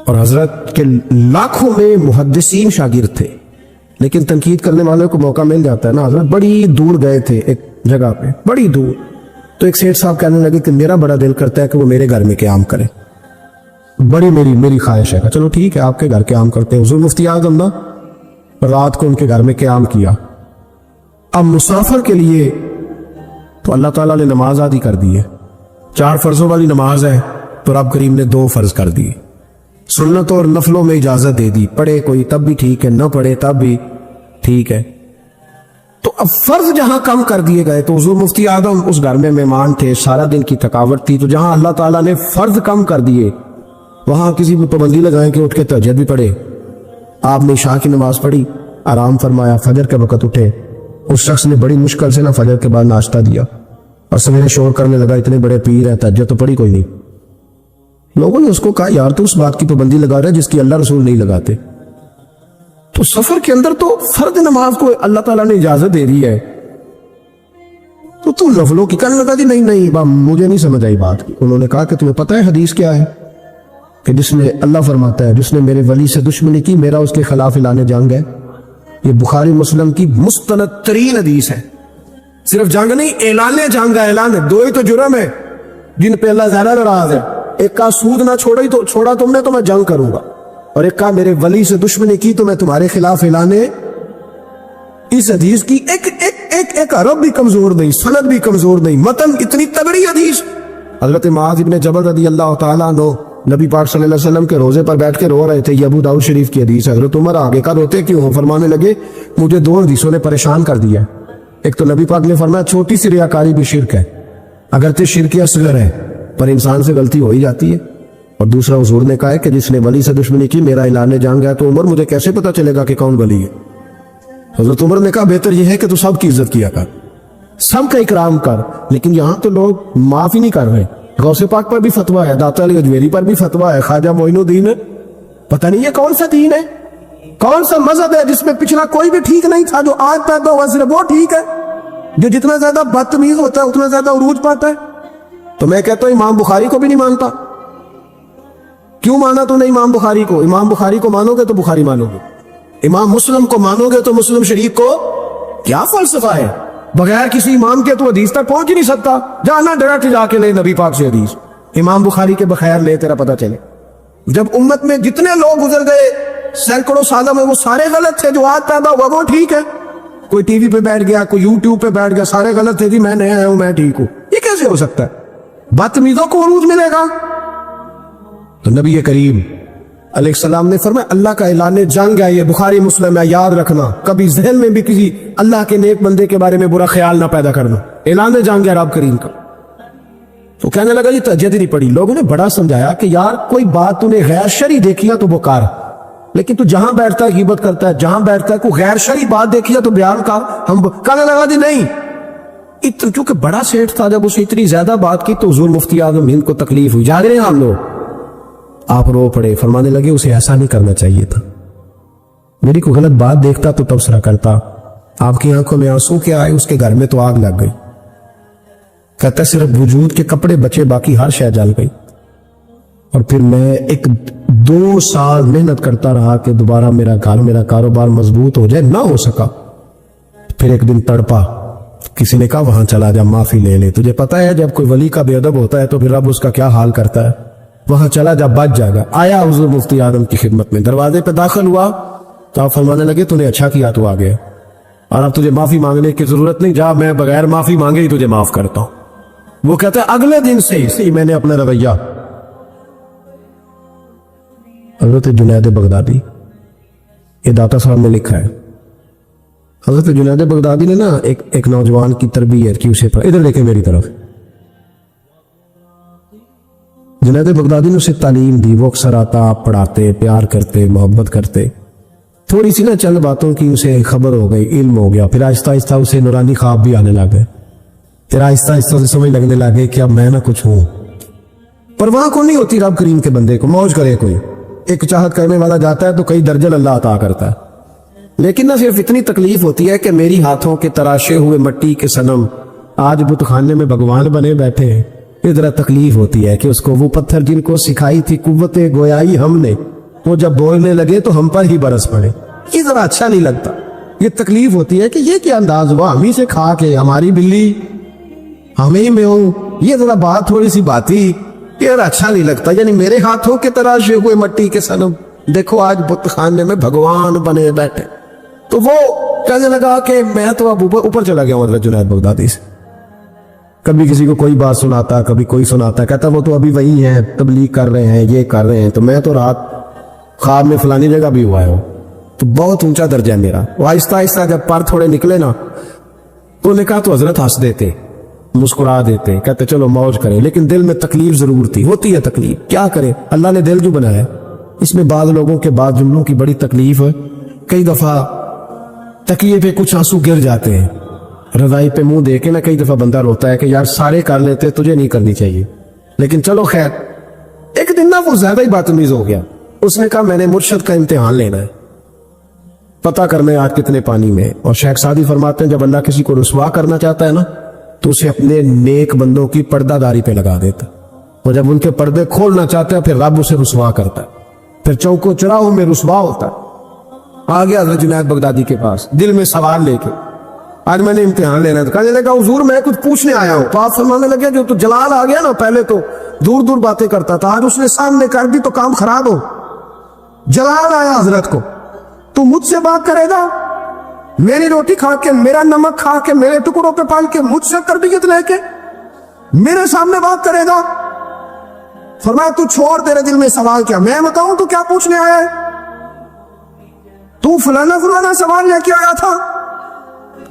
اور حضرت کے لاکھوں میں محدثین شاگرد تھے. لیکن تنقید کرنے والوں کو موقع مل جاتا ہے نا. حضرت بڑی دور گئے تھے ایک جگہ پہ، بڑی دور. تو ایک سیٹھ صاحب کہنے لگے کہ میرا بڑا دل کرتا ہے کہ وہ میرے گھر میں قیام کرے، بڑی میری خواہش ہے. چلو ٹھیک ہے آپ کے گھر قیام کرتے ہیں. حضور مفتی اعظم نا رات کو ان کے گھر میں قیام کیا. اب مسافر کے لیے تو اللہ تعالیٰ نے نماز آدھی کر دی ہے. 4 فرضوں والی نماز ہے تو رب کریم نے 2 فرض کر دی. سنتوں اور نفلوں میں اجازت دے دی، پڑھے کوئی تب بھی ٹھیک ہے، نہ پڑھے تب بھی ٹھیک ہے. تو اب فرض جہاں کم کر دیے گئے تو حضور مفتی اعظم اس گھر میں مہمان تھے، سارا دن کی تھکاوٹ تھی. تو جہاں اللہ تعالیٰ نے فرض کم کر دیے وہاں کسی بھی پابندی لگائیں کہ اٹھ کے تہجد بھی پڑھے. آپ نے عشاء کی نماز پڑھی، آرام فرمایا، فجر کے وقت اٹھے. اس شخص نے بڑی مشکل سے فجر کے بعد ناشتہ دیا اور سویرے شور کرنے لگا اتنے بڑے پیر ہیں، تہجد تو پڑھی کوئی نہیں. لوگوں نے اس کو کہا یار تو اس بات کی پابندی لگا رہا ہے جس کی اللہ رسول نہیں لگاتے. تو سفر کے اندر تو فرض نماز کو اللہ تعالیٰ نے اجازت دے دی ہے تو نفلوں کی کہنے لگا دی نہیں مجھے نہیں سمجھ آئی بات کی. انہوں نے کہا کہ تمہیں پتہ ہے حدیث کیا ہے کہ جس نے اللہ فرماتا ہے جس نے میرے ولی سے دشمنی کی میرا اس کے خلاف اعلان جنگ ہے. یہ بخاری مسلم کی مستند ترین حدیث ہے. صرف جنگ نہیں، اعلان جنگ ہے. اعلان 2 ہی تو جرم ہے جن پہ اللہ زیادہ ناراض ہے. ایک کا سود نہ چھوڑا تم نے تو میں جنگ کروں گا، اور ایک کا میرے ولی سے دشمنی کی تو میں تمہارے خلاف اعلان. اس حدیث کی ایک عرب بھی کمزور نہیں، سند بھی کمزور نہیں، متن اتنی تگڑی حدیث. حضرت معاذ بن جبل رضی اللہ تعالیٰ عنہ نبی پاک صلی اللہ علیہ وسلم کے روزے پر بیٹھ کے رو رہے تھے. یہ ابو داؤد شریف کی حدیث ہے. حضرت عمر آگے کا روتے کیوں؟ فرمانے لگے مجھے 2 حدیثوں نے پریشان کر دیا. ایک تو نبی پاک نے فرمایا چھوٹی سی ریاکاری بھی شرک ہے، اگرچہ شرک اصغر ہے پر انسان سے غلطی ہو ہی جاتی ہے. اور دوسرا حضور نے کہا ہے کہ جس نے ولی سے دشمنی کی میرا اعلان جنگ ہے. تو عمر مجھے کیسے پتا چلے گا کہ کون ولی ہے؟ حضرت عمر نے کہا بہتر یہ ہے کہ تو سب کی عزت کیا کر، سب کا اکرام کر. لیکن یہاں تو لوگ معاف ہی نہیں کر رہے. غوث پاک پر بھی فتویٰ ہے، داتا علی اجمیری پر بھی فتویٰ ہے، خواجہ معین الدین ہے. پتہ نہیں یہ کون سا دین ہے، کون سا مذہب ہے جس میں پچھلا کوئی بھی ٹھیک نہیں تھا، جو آج پیدا ہوا صرف وہ ٹھیک ہے. جو جتنا زیادہ بدتمیز ہوتا ہے اتنا زیادہ عروج پاتا ہے. تو میں کہتا ہوں امام بخاری کو بھی نہیں مانتا. کیوں مانا تو نہیں امام بخاری کو؟ امام بخاری کو مانو گے تو بخاری مانو گے، امام مسلم کو مانو گے تو مسلم شریف کو. کیا فلسفہ ہے؟ बगैर किसी इमाम के तो हदीस तक पहुंच ही नहीं सकता। जाना डायरेक्ट जाके ले नबी पाक से हदीस, इमाम बुखारी के बगैर ले, तेरा पता चले। जब उम्मत में जितने लोग गुजर गए सैकड़ों सालों में, वो सारे गलत थे, जो आज पैदा हुआ वो ठीक है। कोई टीवी पे बैठ गया, कोई यूट्यूब पे बैठ गया, सारे गलत थे जी, मैं नया आया हूं, मैं ठीक हूं। ये कैसे हो सकता है? बदतमीजों को उरूज मिलेगा। तो नबी करीम अलैहिस्सलाम ने फरमाया अल्लाह का ऐलान जंग है, ये बुखारी मुस्लिम है, याद रखना, कभी ज़हन में भी किसी अल्लाह के नेक बंदे के बारे में बुरा ख्याल ना पैदा करना। ऐलान जंग है रब करीम का। तो कहने लगा जी तहज्जुद नहीं पड़ी। लोगों ने बड़ा समझाया कि यार कोई बात तूने गैर शरी देखी है तो वो कर, लेकिन तू जहां बैठता है गिबत करता है, जहां बैठता है कोई गैर शरी बात देखी है तो बयान कर। हम कहने लगा जी नहीं, क्योंकि बड़ा सेठ था, जब उसे इतनी ज्यादा बात की तो हुजूर मुफ्ती आजम हिंद को तकलीफ हुई। जाग रहे हैं हम लोग? आप रो पड़े, फरमाने लगे उसे ऐसा नहीं करना चाहिए था, मेरी कोई गलत बात देखता तो तबसरा करता, आपकी आंखों में आंसू क्या आए, उसके घर में तो आग लग गई। कहता सिर्फ वजूद के कपड़े बचे, बाकी हर शय जल गई। और फिर मैं 2 साल मेहनत करता रहा कि दोबारा मेरा घर, मेरा कारोबार मजबूत हो जाए, ना हो सका। फिर एक दिन तड़पा, किसी ने कहा वहां चला जा, माफी ले ले। तुझे पता है जब कोई वली का बेअदब होता है तो फिर रब उसका क्या हाल करता है। वहां चला जा, बच जाएगा। आया हुजूर मुफ्ती आदम की खिदमत में, दरवाजे पे दाखिल हुआ तो आप फरमाने लगे तूने अच्छा किया, तू आ गया और अब तुझे माफी मांगने की जरूरत नहीं, जा मैं बगैर माफी मांगे ही तुझे माफ करता हूं। वो कहते हैं अगले दिन से ही मैंने अपना रवैया, हजरत जुनैद बगदादी, ये दाता साहब ने लिखा है, हजरत जुनैद बगदादी ने ना एक नौजवान की तरबियत की, उसे इधर देखे मेरी तरफ, जुनैद बगदादी ने उसे तालीम दी। वो अक्सर आता, पढ़ाते, प्यार करते, मोहब्बत करते। थोड़ी सी ना चंद बातों की उसे खबर हो गई, इल्म हो गया, फिर आहिस्ता आहिस्ता उसे नूरानी ख्वाब भी आने लगे, फिर आहिस्ता आहिस्ता उसे समझ लगने लगे कि अब मैं ना कुछ हूं। परवाह को नहीं होती रब करीम के बंदे को, मौज करे कोई, एक चाहत करने वाला जाता है तो कई दर्जन अल्लाह अता करता है। लेकिन ना सिर्फ इतनी तकलीफ होती है कि मेरी हाथों के तराशे हुए मट्टी के सनम आज बुतखाने में भगवान बने बैठे हैं। ये जरा तकलीफ होती है कि उसको वो पत्थर जिनको सिखाई थी कुव्वते गोयाई हमने, वो जब बोलने लगे तो हम पर ही बरस पड़े। ये जरा अच्छा नहीं लगता। ये तकलीफ होती है कि ये क्या अंदाज हुआ, हम ही से खा के हमारी बिल्ली हमें ही में हो, ये जरा बात थोड़ी सी बाती, ये अच्छा नहीं लगता। यानी मेरे हाथों के तराशे हुए मट्टी के सनम देखो आज बुतखाने में भगवान बने बैठे। तो वो कहने लगा कि मैं तो अब ऊपर चला गया हूं जुनैद बगदादी से। कभी किसी को कोई बात सुनाता, कभी कोई सुनाता, कहता वो तो अभी वही है, तबलीग कर रहे हैं, ये कर रहे हैं, तो मैं तो रात ख्वाब में फलानी जगह भी हुआ हूं। तो बहुत ऊंचा दर्जा है मेरा। वो आहिस्ता आहिस्ता जब पर थोड़े निकले ना तो उन्हें कहा तो हजरत हंस देते, मुस्कुरा देते, कहते चलो मौज करें, लेकिन दिल में तकलीफ जरूर थी। होती है तकलीफ, क्या करे, अल्लाह ने दिल जो बनाया इसमें बाद लोगों के बाद जुमलों की बड़ी तकलीफ है। कई दफा तकिए पे कुछ आंसू गिर जाते हैं, रजाई पे मुंह दे के ना कई दफा बंदा रोता है कि यार सारे कर लेते, तुझे नहीं करनी चाहिए। लेकिन चलो खैर, एक दिन ना वो ज्यादा ही बदतमीज हो गया। उसने कहा मैंने मुर्शद का इम्तिहान लेना है, पता करना है आज कितने पानी में। और शेख सादी फरमाते हैं जब अल्लाह किसी को रुसवा करना चाहता है ना तो उसे अपने नेक बंदों की पर्दादारी पे लगा देता, और जब उनके पर्दे खोलना चाहता है फिर रब उसे रुसवा करता है, फिर चौकों चौराहों में रुसवा होता है। आ गया हज़रत जुनैद बगदादी के पास दिल में सवाल लेके, आज मैंने इम्तिहान लेना है। तो कहने लगा हुजूर मैं कुछ पूछने आया हूँ। तो आप फरमाने लगे जो तो जलाल आ गया ना, पहले तो दूर दूर बातें करता था, आज उसने सामने कर दी तो काम खराब हो। जलाल आया हजरत को, तू मुझसे बात करेगा, मेरी रोटी खा के, मेरा नमक खा के, मेरे टुकड़ों पे पाल के, मुझसे तरबियत लेके मेरे सामने बात करेगा। फरमाया तू छोड़, तेरे दिल में सवाल क्या, मैं बताऊं तू क्या पूछने आया है, तू फलाना फलाना सवाल लेके आया था।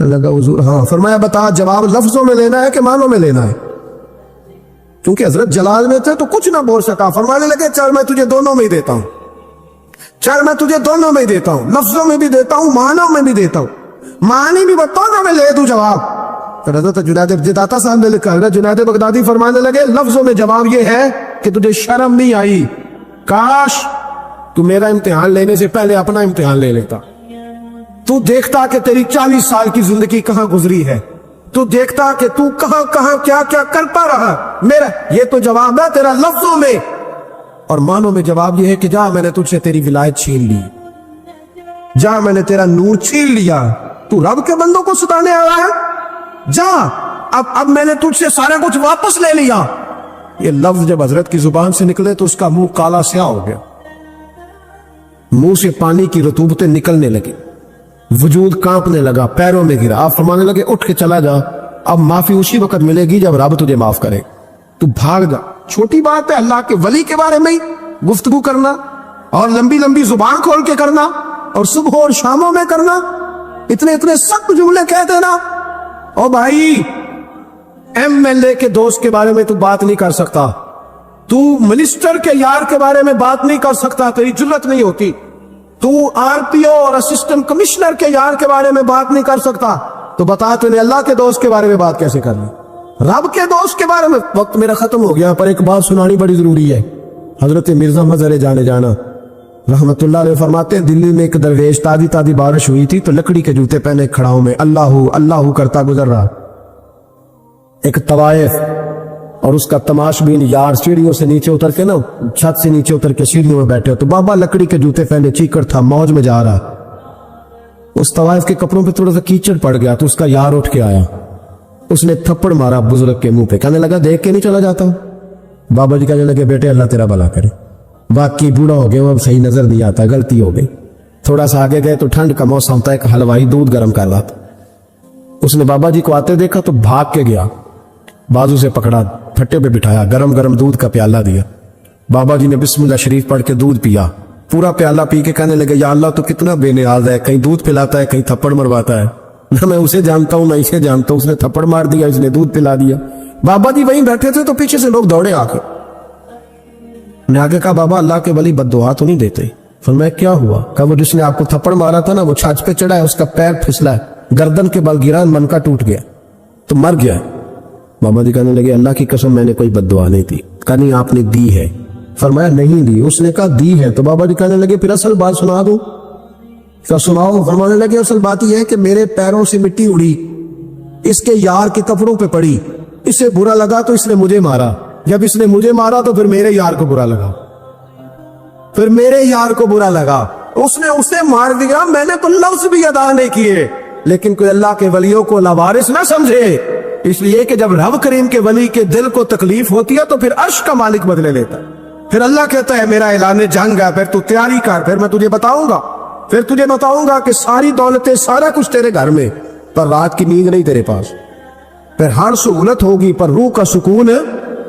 लगा हुजूर हाँ। फरमाया बता, जवाब लफ्जों में लेना है कि मानों में लेना है। क्योंकि हजरत जलाल में थे तो कुछ ना बोल सका। फरमाने लगे चल मैं तुझे दोनों में ही देता हूं, चल मैं तुझे दोनों में ही देता हूं, लफ्जों में भी देता हूं, मानों में भी देता हूं, मानी भी बताओ में ले तू जवाब। हजरत जुनैद दाता साहब ने लिखा, हजरत जुनैद बगदादी फरमाने लगे लफ्जों में जवाब ये है कि तुझे शर्म नहीं आई, काश तू मेरा इम्तिहान लेने से पहले अपना इम्तिहान ले लेता। तू देखता कि तेरी 40 साल की जिंदगी कहां गुजरी है, तू देखता कि तू कहां कहां क्या क्या करता रहा। मेरा ये तो जवाब है तेरा लफ्जों में, और मानों में जवाब ये है कि जा मैंने तुझसे तेरी विलायत छीन ली, जा मैंने तेरा नूर छीन लिया, तू रब के बंदों को सताने आया है। जा, अब मैंने तुझसे सारा कुछ वापस ले लिया। ये लफ्ज जब हजरत की जुबान से निकले तो उसका मुंह काला स्याह हो गया, मुंह से पानी की रतूबतें निकलने लगी, वजूद कांपने लगा, पैरों में गिरा। आप फरमाने लगे उठ के चला जा, अब माफी उसी वक्त मिलेगी जब रब तुझे माफ करे, तू भाग जा। छोटी बात है अल्लाह के वली के बारे में ही गुफ्तगू करना और लंबी लंबी जुबान खोल के करना और सुबह और शामों में करना, इतने इतने सख्त जुमले कह देना। ओ भाई, एमएलए के दोस्त के बारे में तू बात नहीं कर सकता, तू मिनिस्टर के यार के बारे में बात नहीं कर सकता, तेरी जुर्रत नहीं होती। तू आरपीओ और असिस्टेंट कमिश्नर के यार के बारे में बात नहीं कर सकता, तो बता तूने अल्लाह के दोस्त के बारे में बात कैसे करनी, रब के दोस्त के बारे में। वक्त मेरा खत्म हो गया, पर एक बात सुनानी बड़ी जरूरी है। हजरत मिर्जा मजहर जाने जाना रहमतुल्लाह अलैह फरमाते हैं, दिल्ली में एक दरवेश, ताजी ताजी बारिश हुई थी, तो लकड़ी के जूते पहने खड़ाओं में अल्लाहू अल्लाहू करता गुजर रहा। एक तवायफ और उसका तमाशबीन यार सीढ़ियों से नीचे उतर के ना, छत से नीचे उतर के सीढ़ियों में बैठे, तो बाबा लकड़ी के जूते पहने चीकड़ था, मौज में जा रहा। उस तवायफ के कपड़ों पे थोड़ा सा कीचड़ पड़ गया, तो उसका यार उठ के आया, उसने थप्पड़ मारा बुजुर्ग के मुंह पे, कहने लगा देख के नहीं चला जाता। बाबा जी कहने लगे बेटे अल्लाह तेरा भला करे, बाकी बूढ़ा हो गया, अब सही नजर नहीं आता, गलती हो गई। थोड़ा सा आगे गए तो ठंड का मौसम था, एक हलवाई दूध गर्म कर रहा था, उसने बाबा जी को आते देखा तो भाग के गया, बाजू से पकड़ा, फट्टे पे बिठाया, गरम गरम दूध का प्याला दिया। बाबा जी ने बिस्मिल्लाह शरीफ पढ़ के दूध पिया, पूरा प्याला पी के कहने लगे या अल्लाह तो कितना बेनियाज है, कहीं दूध पिलाता है, कहीं थप्पड़ मरवाता है, ना मैं उसे जानता हूं ना इसे जानता हूं, उसने थप्पड़ मार दिया, इसने दूध पिला दिया। बाबा जी वहीं बैठे थे तो पीछे से लोग दौड़े आके, ने आगे कहा बाबा अल्लाह के वली बद्दुआ तो नहीं देते। फरमाया क्या हुआ? कहा वो जिसने आपको थप्पड़ मारा था ना, वो छाछ पे चढ़ा है, उसका पैर फिसला है, गर्दन के बल गिरा, मन का टूट गया, तो मर गया। बाबा जी कहने लगे अल्लाह की कसम मैंने कोई बद्दुआ नहीं दी। कहा नहीं आपने दी है। फरमाया नहीं दी। उसने कहा दी है। तो बाबा जी कहने लगे फिर असल बात सुना दो। क्या सुनाओ? फरमाने लगे असल बात यह है कि मेरे पैरों से मिट्टी उड़ी, इसके यार के कपड़ों पे पड़ी, इसे बुरा लगा तो इसने मुझे मारा, जब इसने मुझे मारा तो फिर मेरे यार को बुरा लगा, फिर मेरे यार को बुरा लगा, उसने उसे मार दिया, मैंने तो लफ्ज भी अदा नहीं किए। लेकिन कोई अल्लाह के वलियों को लावारिस ना समझे, इसलिए कि जब रब करीम के वली के दिल को तकलीफ होती है तो फिर अर्श का मालिक बदले लेता है। फिर अल्लाह कहता है मेरा ऐलान जंग है, फिर तू तैयारी कर, फिर मैं तुझे बताऊंगा, फिर तुझे बताऊंगा कि सारी दौलतें सारा कुछ तेरे घर में, पर रात की नींद नहीं तेरे पास, फिर हर सहूलत होगी पर रूह का सुकून।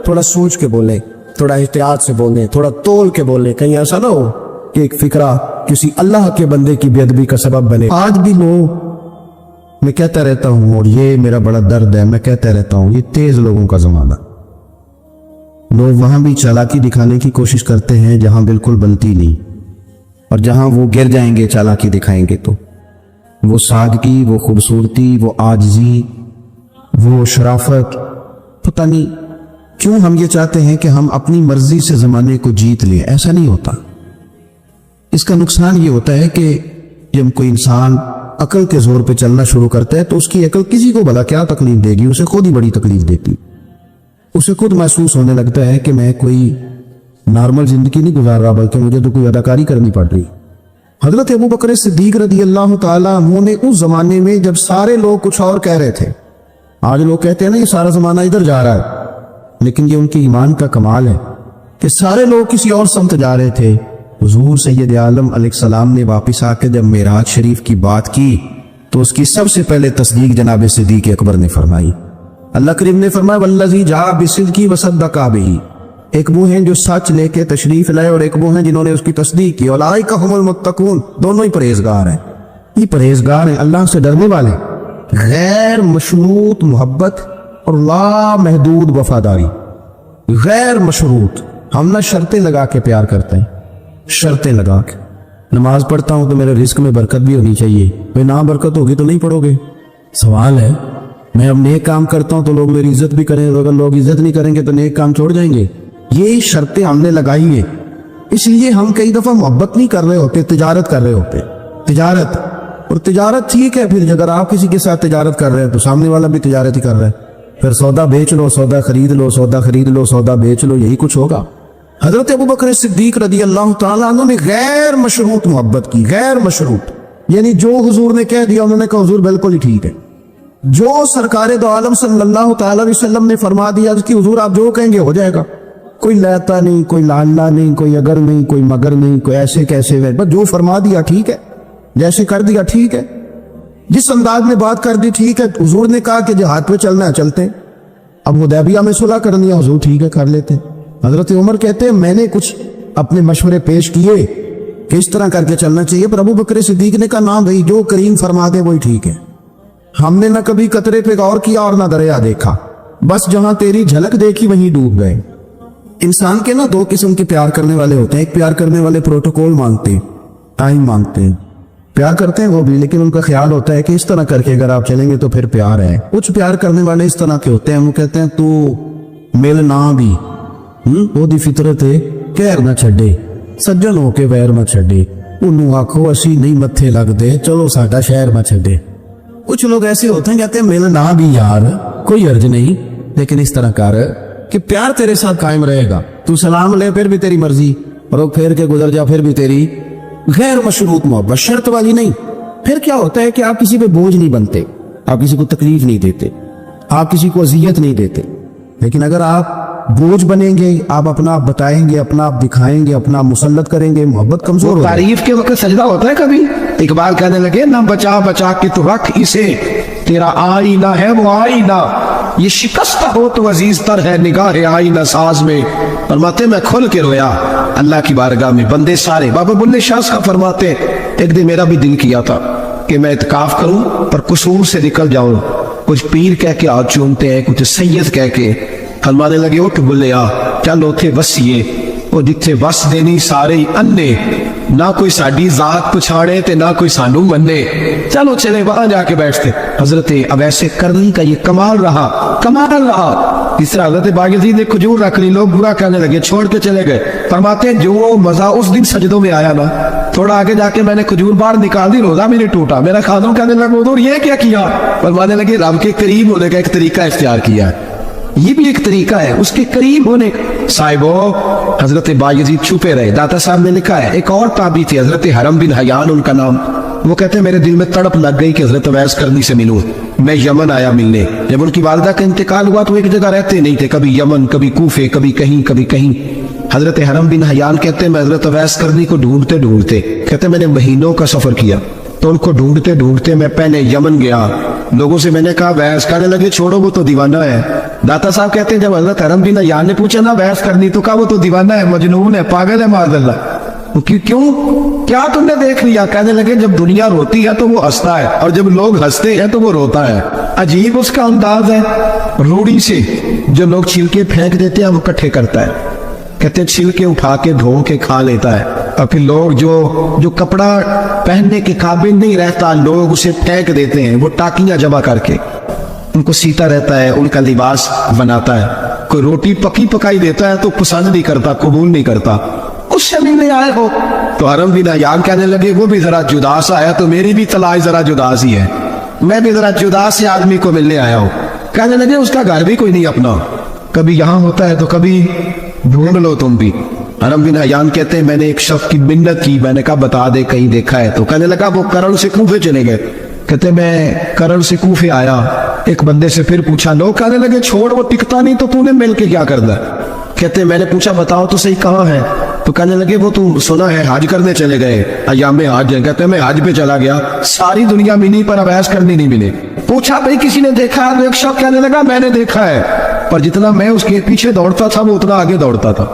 थोड़ा सोच के बोले, थोड़ा एहतियात से बोले, थोड़ा तोल के बोले, कहीं ऐसा ना हो कि एक फिक्रा किसी अल्लाह के बंदे की बेअदबी का सबब बने। आज भी लोग, मैं कहता रहता हूं और ये मेरा बड़ा दर्द है, मैं कहता रहता हूं, ये तेज लोगों का जमाना, लोग वहां भी चालाकी दिखाने की कोशिश करते हैं जहां बिल्कुल बनती नहीं, और जहां वो गिर जाएंगे चालाकी दिखाएंगे तो वो सादगी, वो खूबसूरती, वो आजिजी, वो शराफत, पता नहीं क्यों हम ये चाहते हैं कि हम अपनी मर्जी से जमाने को जीत लें। ऐसा नहीं होता। इसका नुकसान ये होता है कि जब कोई इंसान अकल के जोर पे चलना शुरू करता है तो उसकी अकल किसी को भला क्या तकलीफ देगी, उसे खुद ही बड़ी तकलीफ देती। उसे खुद महसूस होने लगता है कि मैं कोई नॉर्मल जिंदगी नहीं गुजार रहा, बल्कि मुझे तो कोई अदाकारी करनी पड़ रही। हजरत अबू बकर सिद्दीक रज़ी अल्लाह ताला अन्हु ने उस जमाने में जब सारे लोग कुछ और कह रहे थे, आज लोग कहते हैं ना ये सारा जमाना इधर जा रहा है, लेकिन ये उनके ईमान का कमाल है कि सारे लोग किसी और समत जा रहे थे। हुजूर सैयद आलम अलैहिस्सलाम ने वापिस आके जब मेराज शरीफ की बात की तो उसकी सबसे पहले तस्दीक जनाब सिद्दीक अकबर ने फरमाई। अल्लाह करीम ने फरमाया वल्लज़ी जा बिसिद्क़ी वसद्दक़ा बिही, एक वो हैं जो सच लेके तशरीफ लाए और एक वो हैं जिन्होंने उसकी तस्दीक की। उलाइका हुमुल मुत्तकून, दोनों ही परहेजगार हैं। ये परहेजगार हैं, अल्लाह से डरने वाले, गैर मशरूत मोहब्बत और ला महदूद वफादारी। गैर मशरूत, हम ना शर्तें लगा के प्यार करते हैं, शर्तें लगा के। नमाज पढ़ता हूं तो मेरे रिस्क में बरकत भी होनी चाहिए, भाई ना बरकत होगी तो नहीं पढ़ोगे। सवाल है, मैं अब नेक काम करता हूं तो लोग मेरी इज्जत भी करें, अगर लोग इज्जत नहीं करेंगे तो नेक काम छोड़ जाएंगे। ये शर्तें हमने लगाई है, इसलिए हम कई दफा मोहब्बत नहीं कर रहे होते, तिजारत कर रहे होते। तिजारत, और तिजारत ठीक है, फिर अगर आप किसी के साथ तिजारत कर रहे हैं तो सामने वाला भी तिजारत ही कर रहा है, फिर सौदा बेच लो, सौदा खरीद लो, सौदा खरीद लो, सौदा बेच लो, यही कुछ होगा। हजरत अबू बकर सिद्दीक रज़ी अल्लाह ताला अन्हु ने गैर मशरूत मोहब्बत की, गैर मशरूत, यानी जो हुजूर ने कह दिया उन्होंने कहा हुजूर बिल्कुल ही ठीक है, जो सरकार दो आलम सल्लल्लाहु तआला अलैहि वसल्लम ने फरमा दिया कि हुजूर आप जो कहेंगे हो जाएगा, कोई लाता नहीं, कोई लाला नहीं, कोई अगर नहीं, कोई मगर नहीं, कोई ऐसे कैसे वे, बस जो फरमा दिया ठीक है, जैसे कर दिया ठीक है, जिस अंदाज में बात कर दी ठीक है। हुजूर ने कहा कि जिहाद पे चलना है चलते, अब हुदैबिया में सुलह करनी है, हुजूर ठीक है कर लेते। हजरत उमर कहते हैं मैंने कुछ अपने मशवरे पेश किए कि इस तरह करके चलना चाहिए, पर अबू बकर सिद्दीक ने कहा ना भाई, जो करीम फरमा दे वही ठीक है। हमने ना कभी कतरे पे गौर किया और ना दरिया देखा, बस जहां तेरी झलक देखी वहीं डूब गए। इंसान के ना दो किस्म के प्यार करने वाले होते हैं। एक प्यार करने वाले प्रोटोकॉल मांगते हैं, टाइम मांगते हैं, प्यार करते हैं वो भी, लेकिन उनका ख्याल होता है कि इस तरह करके अगर आप चलेंगे तो फिर प्यार है। कुछ प्यार करने वाले इस तरह के होते हैं, वो कहते हैं तू मिल ना भी, ओदी फितरत है कहर ना छड्डे, सज्जन होके वैर ना छड्डे, उन्होंने आखो असी नहीं मत्थे लगदे, चलो साडा शहर ना छड्डे। कुछ लोग ऐसे होते हैं कहते हैं मिल ना भी यार, कोई अर्ज नहीं, लेकिन इस तरह कर कि प्यार तेरे साथ कायम रहेगा, तू सलाम ले फिर भी तेरी मर्जी, रोक फेर के गुजर जा फिर भी तेरी, गैर मशरूत मोहब्बत, शर्त वाली नहीं। फिर क्या होता है कि आप किसी पे बोझ नहीं बनते, आप किसी को तकलीफ नहीं देते, आप किसी को अजियत नहीं देते। लेकिन अगर आप बोझ बनेंगे, आप अपना आप बताएंगे, अपना आप दिखाएंगे, अपना मुसल्लत करेंगे, मोहब्बत कमजोर हो जाएगी। तारीफ के वक्त सजदा होता है कभी। इकबाल कहने लगे ना बचा बचा के तो रख इसे, तेरा आईना है वो आईना, ये शिकस्त हो तो अजीज तर है निगाह आईना साज में। फरमाते मैं खुल के रोया अल्लाह की बारगाह में, बंदे सारे। बाबा बुल्ले शाह साहब फरमाते एक दिन मेरा भी दिल किया था कि मैं इत्काफ करूं पर कसूर से निकल जाऊं। कुछ पीर कह के हाथ चूमते हैं, कुछ सैयद कह के। फरमाने लगे उठ बुल्लिया चल उथे वसीए, वो जिथे वस देनी सारे ही अन्ने, ना कोई साडी जात पछाड़े ते ना कोई सानू मन्ने, चलो चले वहां जाके बैठते। हजरत अब ऐसे करनी का ये कमाल रहा, कमाल रहा। तीसरा हजरत बायजीद ने खजूर रख ली, लोग बुरा कहने लगे, छोड़ के चले गए। फरमाते जो मजा उस दिन सजदों में आया ना, थोड़ा आगे जाके मैंने खजूर बाहर निकाल दी, रोजा मेरे टूटा। मेरा खानों कहने लगा उधर ये क्या किया? फरमाने लगे रब के करीब होने का एक तरीका इख्तियार किया है, ये भी एक तरीका है उसके करीब होने। साहिबो हजरत बायजीद छुपे रहे। दाता साहब ने लिखा है एक और ताबी थी हजरत हरम बिन हयान उनका नाम। वो कहते हैं मेरे दिल में तड़प लग गई कि हजरत अवैस करनी से मिलूं। मैं यमन आया मिलने। जब उनकी वालिदा का इंतकाल हुआ तो एक जगह रहते नहीं थे, कभी यमन, कभी कूफे, कभी कहीं कभी कहीं। हजरत हरम बिन हयान कहते हैं मैं हजरत अवैस करनी को ढूंढते ढूंढते, कहते मैंने महीनों का सफर किया, तो उनको ढूंढते ढूंढते मैं पहले यमन गया। लोगों से मैंने कहा वैस करने लगे, छोड़ो वो तो दीवाना है। दाता साहब कहते हैं जब हजरत हरम बिन हयान ने पूछा ना वैस करनी, तो कहा वो तो दीवाना है, मजनून है, पागल है माज़अल्लाह। क्यों, क्या तुमने देख लिया? कहने लगे जब दुनिया रोती है तो वो हंसता है, और जब लोग हंसते हैं तो वो रोता है। अजीब उसका अंदाज है। रूढ़ी से जो लोग छिलके फेंक देते हैं वो इकट्ठे करता है, कहते हैं छिलके उठा के धो के खा लेता है। और फिर लोग जो कपड़ा पहनने के काबिल नहीं रहता, लोग उसे फेंक देते हैं, वो टाकियां जमा करके उनको सीता रहता है, उनका लिबास बनाता है। कोई रोटी पकी पकाई देता है तो पसंद नहीं करता, कबूल नहीं करता। उससे मिलने आए हो तो हरम बिन हयान कहने लगे वो भी जरा जुदा सा है, तो मेरी भी तलाश जरा जुदा सी है, मैं भी जरा जुदा से आदमी को मिलने आया हूं। कहने लगे उसका घर भी कोई नहीं अपना, कभी यहां होता है तो कभी ढूंढ लो तुम भी। हरम बिन हयान कहते हैं मैंने एक शख्स की मिन्नत की, मैंने कहा बता दे कहीं देखा है, तो कहने लगा वो करल से कूफे चले गए। कहते मैं करल से कूफे आया, एक बंदे से फिर पूछा, लोग कहने लगे छोड़ वो टिकता नहीं, तो तूने मिल के क्या करना? कहते मैंने पूछा बताओ तो सही कहाँ है? तो कहने लगे वो तू सुना है हज करने चले गए, अयामे हज। कहते मैं हज पे चला गया, सारी दुनिया मिली पर अवैस करनी नहीं मिले। पूछा भाई किसी ने देखा है? तो एक शख्स कहने लगा मैंने देखा है, पर जितना मैं उसके पीछे दौड़ता था वो उतना आगे दौड़ता था।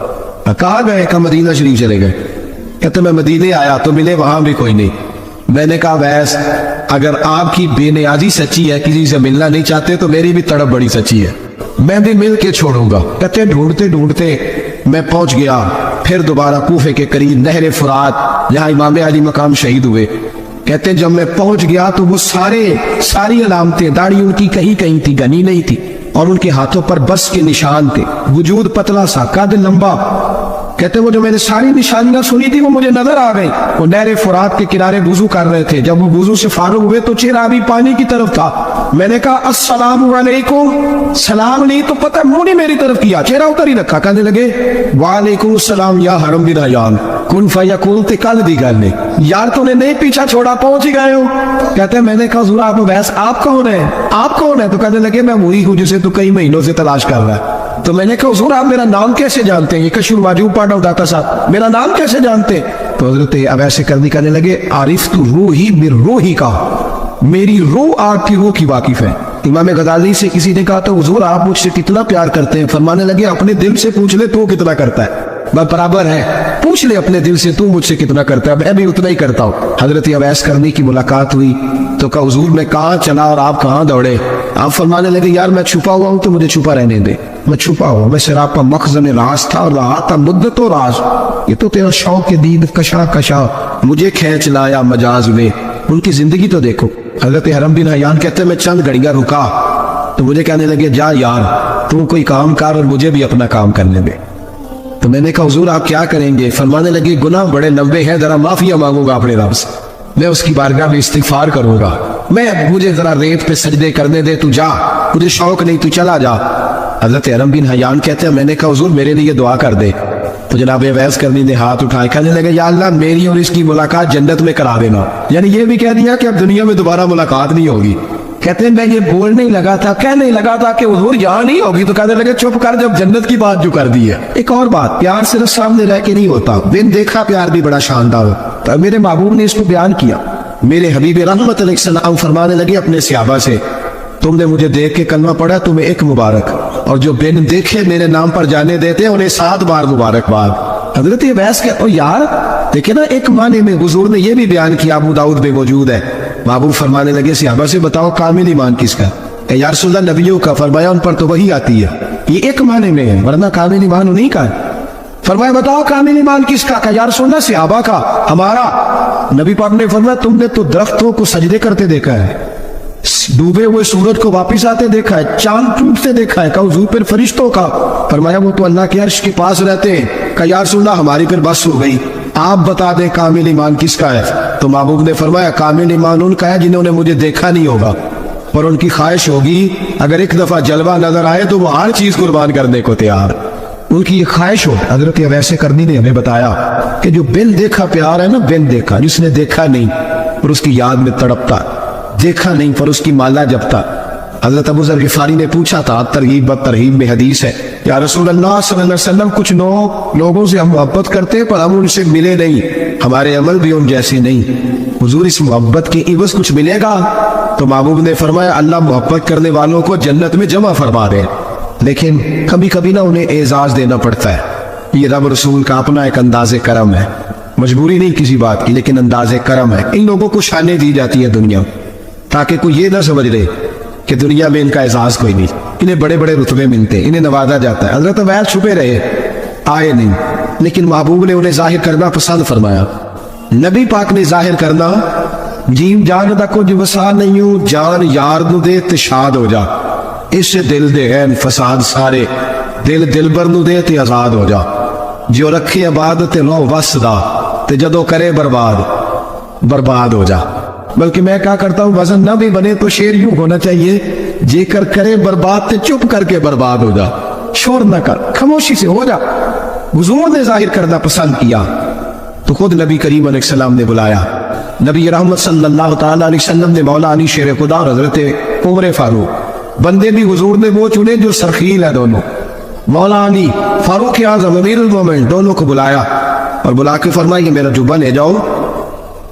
कहा गए? का मदीना शरीफ चले गए। कहते मैं मदीने आया तो मिले वहां भी कोई नहीं। मैंने कहा वैस अगर आपकी बेनियाजी सच्ची है, किसी से मिलना नहीं चाहते, तो मेरी भी तड़प बड़ी सच्ची है, मैं भी मिल के छोड़ूंगा। कहते ढूंढते ढूंढते मैं पहुंच गया फिर दोबारा कूफे के करीब नहर फुरात, जहां इमाम अली मकाम शहीद हुए। कहते जब मैं पहुंच गया तो वो सारी अलामतें, दाढ़ी उनकी कहीं कहीं थी, घनी नहीं थी, और उनके हाथों पर बस के निशान थे। वजूद पतला सा, कद लंबा, कहते वो जो मैंने सारी निशानियां सुनी थी वो मुझे नजर आ गई। वो नहर फुरात के किनारे वुजू कर रहे थे, जब वो वुजू से फारूक हुए तो चेहरा भी पानी की तरफ था। मैंने कहा अस्सलामु अलैकुम, सलाम नहीं तो पता मुंह नहीं मेरी तरफ किया, चेहरा उतर ही रखा। कहने लगे वालेकुम सलाम या हरम बिन हयान कुन फयकुन, ते कल दी गल ने यार तूने नहीं पीछा छोड़ा, पहुंच ही गए हो। कहते हैं मैंने कहा हुजूर आप वैस आप कौन है, आप कौन है? तो कहने लगे मैं वही हूँ जिसे तू कई महीनों से तलाश कर रहा है। तो मैंने कहा हुजूर आप मेरा नाम कैसे जानते हैं? ये कशूर माजूब पढ़ रहा हूँ दाता साहब, मेरा नाम कैसे जानते हैं? तो हजरत अब ऐसे करने कहने लगे आरिफ तू रूही मिर रूही का, मेरी रूह आपकी रूह की वाकिफ है। इमाम गजाली से किसी ने कहा तो हुजूर आप मुझसे कितना प्यार करते हैं? फरमाने लगे अपने दिल से पूछ ले तू कितना करता है, मैं बराबर है, पूछ ले अपने दिल से तू मुझसे कितना करता है, मैं भी उतना ही करता हूँ। हजरत अवैस करनी की मुलाकात हुई तो कहा हुजूर मैं कहाँ चला और आप कहाँ दौड़े? आप फरमाने लगे यार मैं छुपा हुआ हूँ तो मुझे छुपा रहने दे, मैं छुपा हुआ, मैं शराब का मखजन राज था और रहा था मुद्दत और राज। ये तो तेरा शौक के दीद कशा कशा मुझे खींच लाया मजाज में। उनकी जिंदगी तो देखो। हजरत हरम बिन हयान कहते मैं चंद घड़ियां रुका तो मुझे कहने लगे जा यार तू कोई काम कर और मुझे भी अपना काम करने दे। तो मैंने कहा हुजूर आप क्या करेंगे? फरमाने लगे गुनाह बड़े लंबे हैं, जरा माफिया मांगूंगा अपने रब से, मैं उसकी बारगाह में इस्तिगफार करूंगा, मैं मुझे जरा रेत पे सजदे करने दे, तू जा, मुझे शौक नहीं तू चला जा। हजरत हरम बिन हयान कहते हैं मैंने कहा हुजूर मेरे लिए दुआ कर दे। तो जनाब अवैस करनी ने हाथ उठाए, कहने लगे या अल्लाह मेरी और इसकी मुलाकात जन्नत में करा देना। यानी ये भी कह दिया कि अब दुनिया में दोबारा मुलाकात नहीं होगी। कहते हैं मैं ये बोलने ही लगा था, कहने ही लगा था कि हुजूर यहाँ नहीं होगी, तो कहने लगे चुप कर, जब जन्नत की बात जो कर दी है। एक और बात, प्यार सिर्फ सामने रह के नहीं होता, बिन देखा प्यार भी बड़ा शानदार हो। तो मेरे महबूब ने इसको बयान किया। मेरे हबीब रहमत अलैहिस्सलाम फरमाने लगे अपने सहाबा से तुमने मुझे देख के कलमा पढ़ा तुम्हें एक मुबारक, और जो बिन देखे मेरे नाम पर जाने देते हैं उन्हें 7 बार मुबारकबाद। हजरत अवैस के ओ यार देखे ना, एक माने में हुजूर ने यह भी बयान किया, अबू दाऊद में मौजूद है। महबूब फरमाने लगे सहाबा से बताओ कामिल ईमान किसका? या रसूलल्लाह नबियों का। फरमाया उन पर तो वही आती है, ये एक माने में है, वरना कामिल ईमान उन्हीं का है। फरमाया बताओ कामिल ईमान किसका? का या रसूलल्लाह सहाबा का, हमारा। नबी पाक ने फरमाया तुमने तो दरख्तों को सजदे करते देखा है, डूबे हुए सूरज को वापिस आते देखा है, चांद टूटते देखा है, हुजूर पर फरिश्तों का। फरमाया वो तो अल्लाह के अर्श के पास रहते हैं। का या रसूलल्लाह हमारी पर बस हो गई, आप बता दें कामिल ईमान किसका है? तो महबूब ने फरमाया कामिल ईमान उनका है जिन्होंने मुझे देखा नहीं होगा, पर उनकी ख्वाहिश होगी अगर एक दफा जलवा नजर आए तो वो हर चीज कुर्बान करने को तैयार, उनकी ये ख्वाहिश हो। हजरत वैसे करनी ने हमें बताया कि जो बिन देखा प्यार है ना, बिन देखा, जिसने देखा नहीं पर उसकी याद में तड़पता, देखा नहीं पर उसकी माला जपता। हजरत अबू ज़र गिफारी ने पूछा था, तरगीब व तरहीब में हदीस है, या रसूल अल्लाह सल्लल्लाहु अलैहि वसल्लम कुछ लोगों से हम मोहब्बत करते हैं पर हम उनसे मिले नहीं, हमारे अमल भी उन जैसे नहीं, हुजूर इस मोहब्बत की इवज़ कुछ मिलेगा? तो महबूब ने फरमाया अल्लाह मोहब्बत करने वालों को जन्नत में जमा फरमा दे, लेकिन कभी कभी ना उन्हें एजाज देना पड़ता है। ये रब रसूल का अपना एक अंदाज़े करम है, मजबूरी नहीं किसी बात की, लेकिन अंदाज़े करम है। इन लोगों को शानें दी जाती है दुनिया, ताकि कोई ये ना समझ ले कि दुनिया में इनका एजाज कोई नहीं, इन्हें बड़े बड़े रुतबे मिलते हैं, इन्हें नवाजा जाता है। हजरत अवैस छुपे रहे, आए नहीं, लेकिन महबूब ने उन्हें जाहिर करना पसंद फरमाया। नबी पाक ने जाहिर करना, जीव जान दा कुछ वसा नहीं हूं, जान यार नू दे ते शाद हो जा, इस दिल दे हैं फसाद सारे, दिल दिलबर नू दे ते आजाद हो जा, जो रखे आबाद ते लो वसदा, ते जदों करे बर्बाद बर्बाद हो जा। बल्कि मैं क्या करता हूं, वजन ना भी बने तो शेर यूं होना चाहिए, जेकर करे बर्बाद ते चुप करके बर्बाद हो जा, शोर ना कर, खामोशी से हो जा। हुजूर ने जाहिर करना पसंद किया तो खुद नबी करीम अलैहिस्सलाम ने बुलाया। नबी रहमत सल्लल्लाहु तआला अलैहि वसल्लम ने मौला अली शेर खुदा और हजरत उमर फारूक, बंदे भी हुजूर ने वो चुने जो सरखील है दोनों, मौला अली फारूक आज़म अमीरुल मोमिनीन, दोनों को बुलाया और बुला के फरमाया कि मेरा जुब्बा ले जाओ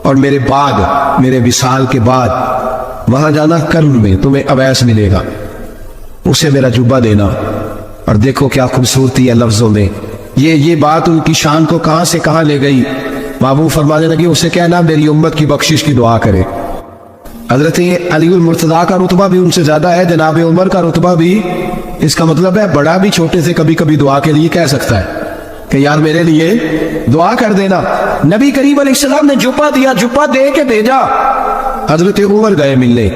और मेरे बाद, मेरे विसाल के बाद वहां जाना, कर्म में तुम्हें अवैस मिलेगा, उसे मेरा जुब्बा देना। और देखो क्या खूबसूरती है लफ्जों में, ये बात उनकी शान को कहां से कहां ले गई। महबूब फरमाने लगे उसे कहना मेरी उम्मत की बख्शिश की दुआ करे। हजरत अलीउल मुर्तज़ा का रुतबा भी उनसे ज्यादा है, जनाब उमर का रुतबा भी, इसका मतलब है बड़ा भी छोटे से कभी कभी दुआ के लिए कह सकता है कि यार मेरे लिए दुआ कर देना। नबी करीम अलैहिस्सलाम ने जुब्बा दिया, जुब्बा दे के भेजा। हजरत उमर गए मिलने,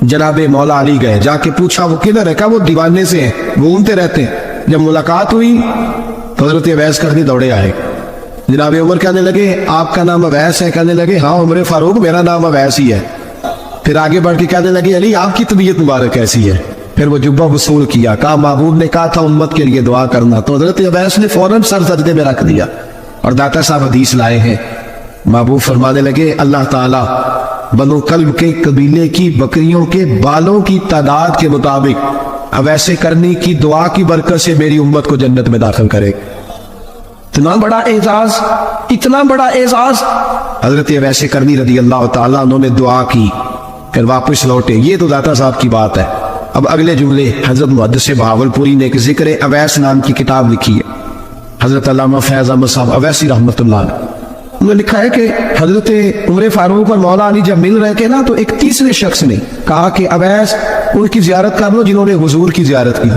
जनाबे मौला अली गए, जाके पूछा वो किधर है? कहा वो दीवाने से है, घूमते रहते हैं। जब मुलाकात हुई तो تو حضرت اویس کرنی دوڑے آئے. جناب عمر کہنے لگے آپ کا نام اویس ہے؟ کہنے لگے ہاں عمر فاروق میرا نام اویس ہی ہے. پھر آگے بڑھ کے کہنے لگے علی آپ کی طبیعت مبارک کیسی ہے؟ پھر وہ جبہ وصول کیا, کہا محبوب نے کہا تھا امت کے لیے دعا کرنا. تو حضرت اویس نے فوراً سر سجدے میں رکھ دیا. اور داتا صاحب حدیث لائے ہیں, محبوب فرمانے لگے اللہ تعالیٰ بنو کلب کے قبیلے کی بکریوں کے بالوں کی تعداد کے مطابق اویسے کرنی کی دعا کی برکت سے میری امت کو جنت میں داخل کرے. اتنا بڑا اعزاز, اتنا بڑا اعزاز. حضرت اویسے کرنی رضی اللہ تعالیٰ انہوں نے دعا کی, پھر واپس لوٹے. یہ تو داتا صاحب کی بات ہے. اب اگلے جملے حضرت محدث بہاولپوری نے ایک ذکر اویس نام کی کتاب لکھی ہے, حضرت علامہ فیض احمد صاحب اویسی رحمۃ اللہ علیہ. انہوں نے لکھا ہے کہ حضرت عمر فاروق اور مولا علی جب مل رہے تھے نا, تو ایک تیسرے شخص نے کہا کہ اویس ان کی زیارت کر لو جنہوں نے حضور کی زیارت کی,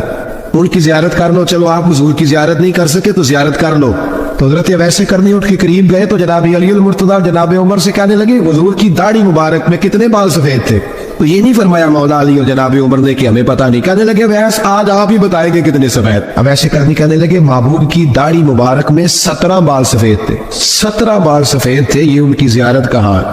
ان کی زیارت کر لو. چلو آپ حضور کی زیارت نہیں کر سکے تو زیارت کر لو. تو حضرت اویس کرنی اٹھ کے قریب گئے تو جناب علی المرتضیٰ جناب عمر سے کہنے لگے حضور کی داڑھی مبارک میں کتنے بال سفید تھے؟ تو یہ نہیں فرمایا مولا علی اور جناب عمر نے کہ ہمیں پتہ نہیں. کہنے لگے اویس آج آپ ہی بتائیں گے کتنے سفید. اویس کرنی کہنے لگے محبوب کی داڑھی مبارک میں 17 بال سفید تھے. 17 بال سفید تھے. یہ ان کی زیارت کا حال.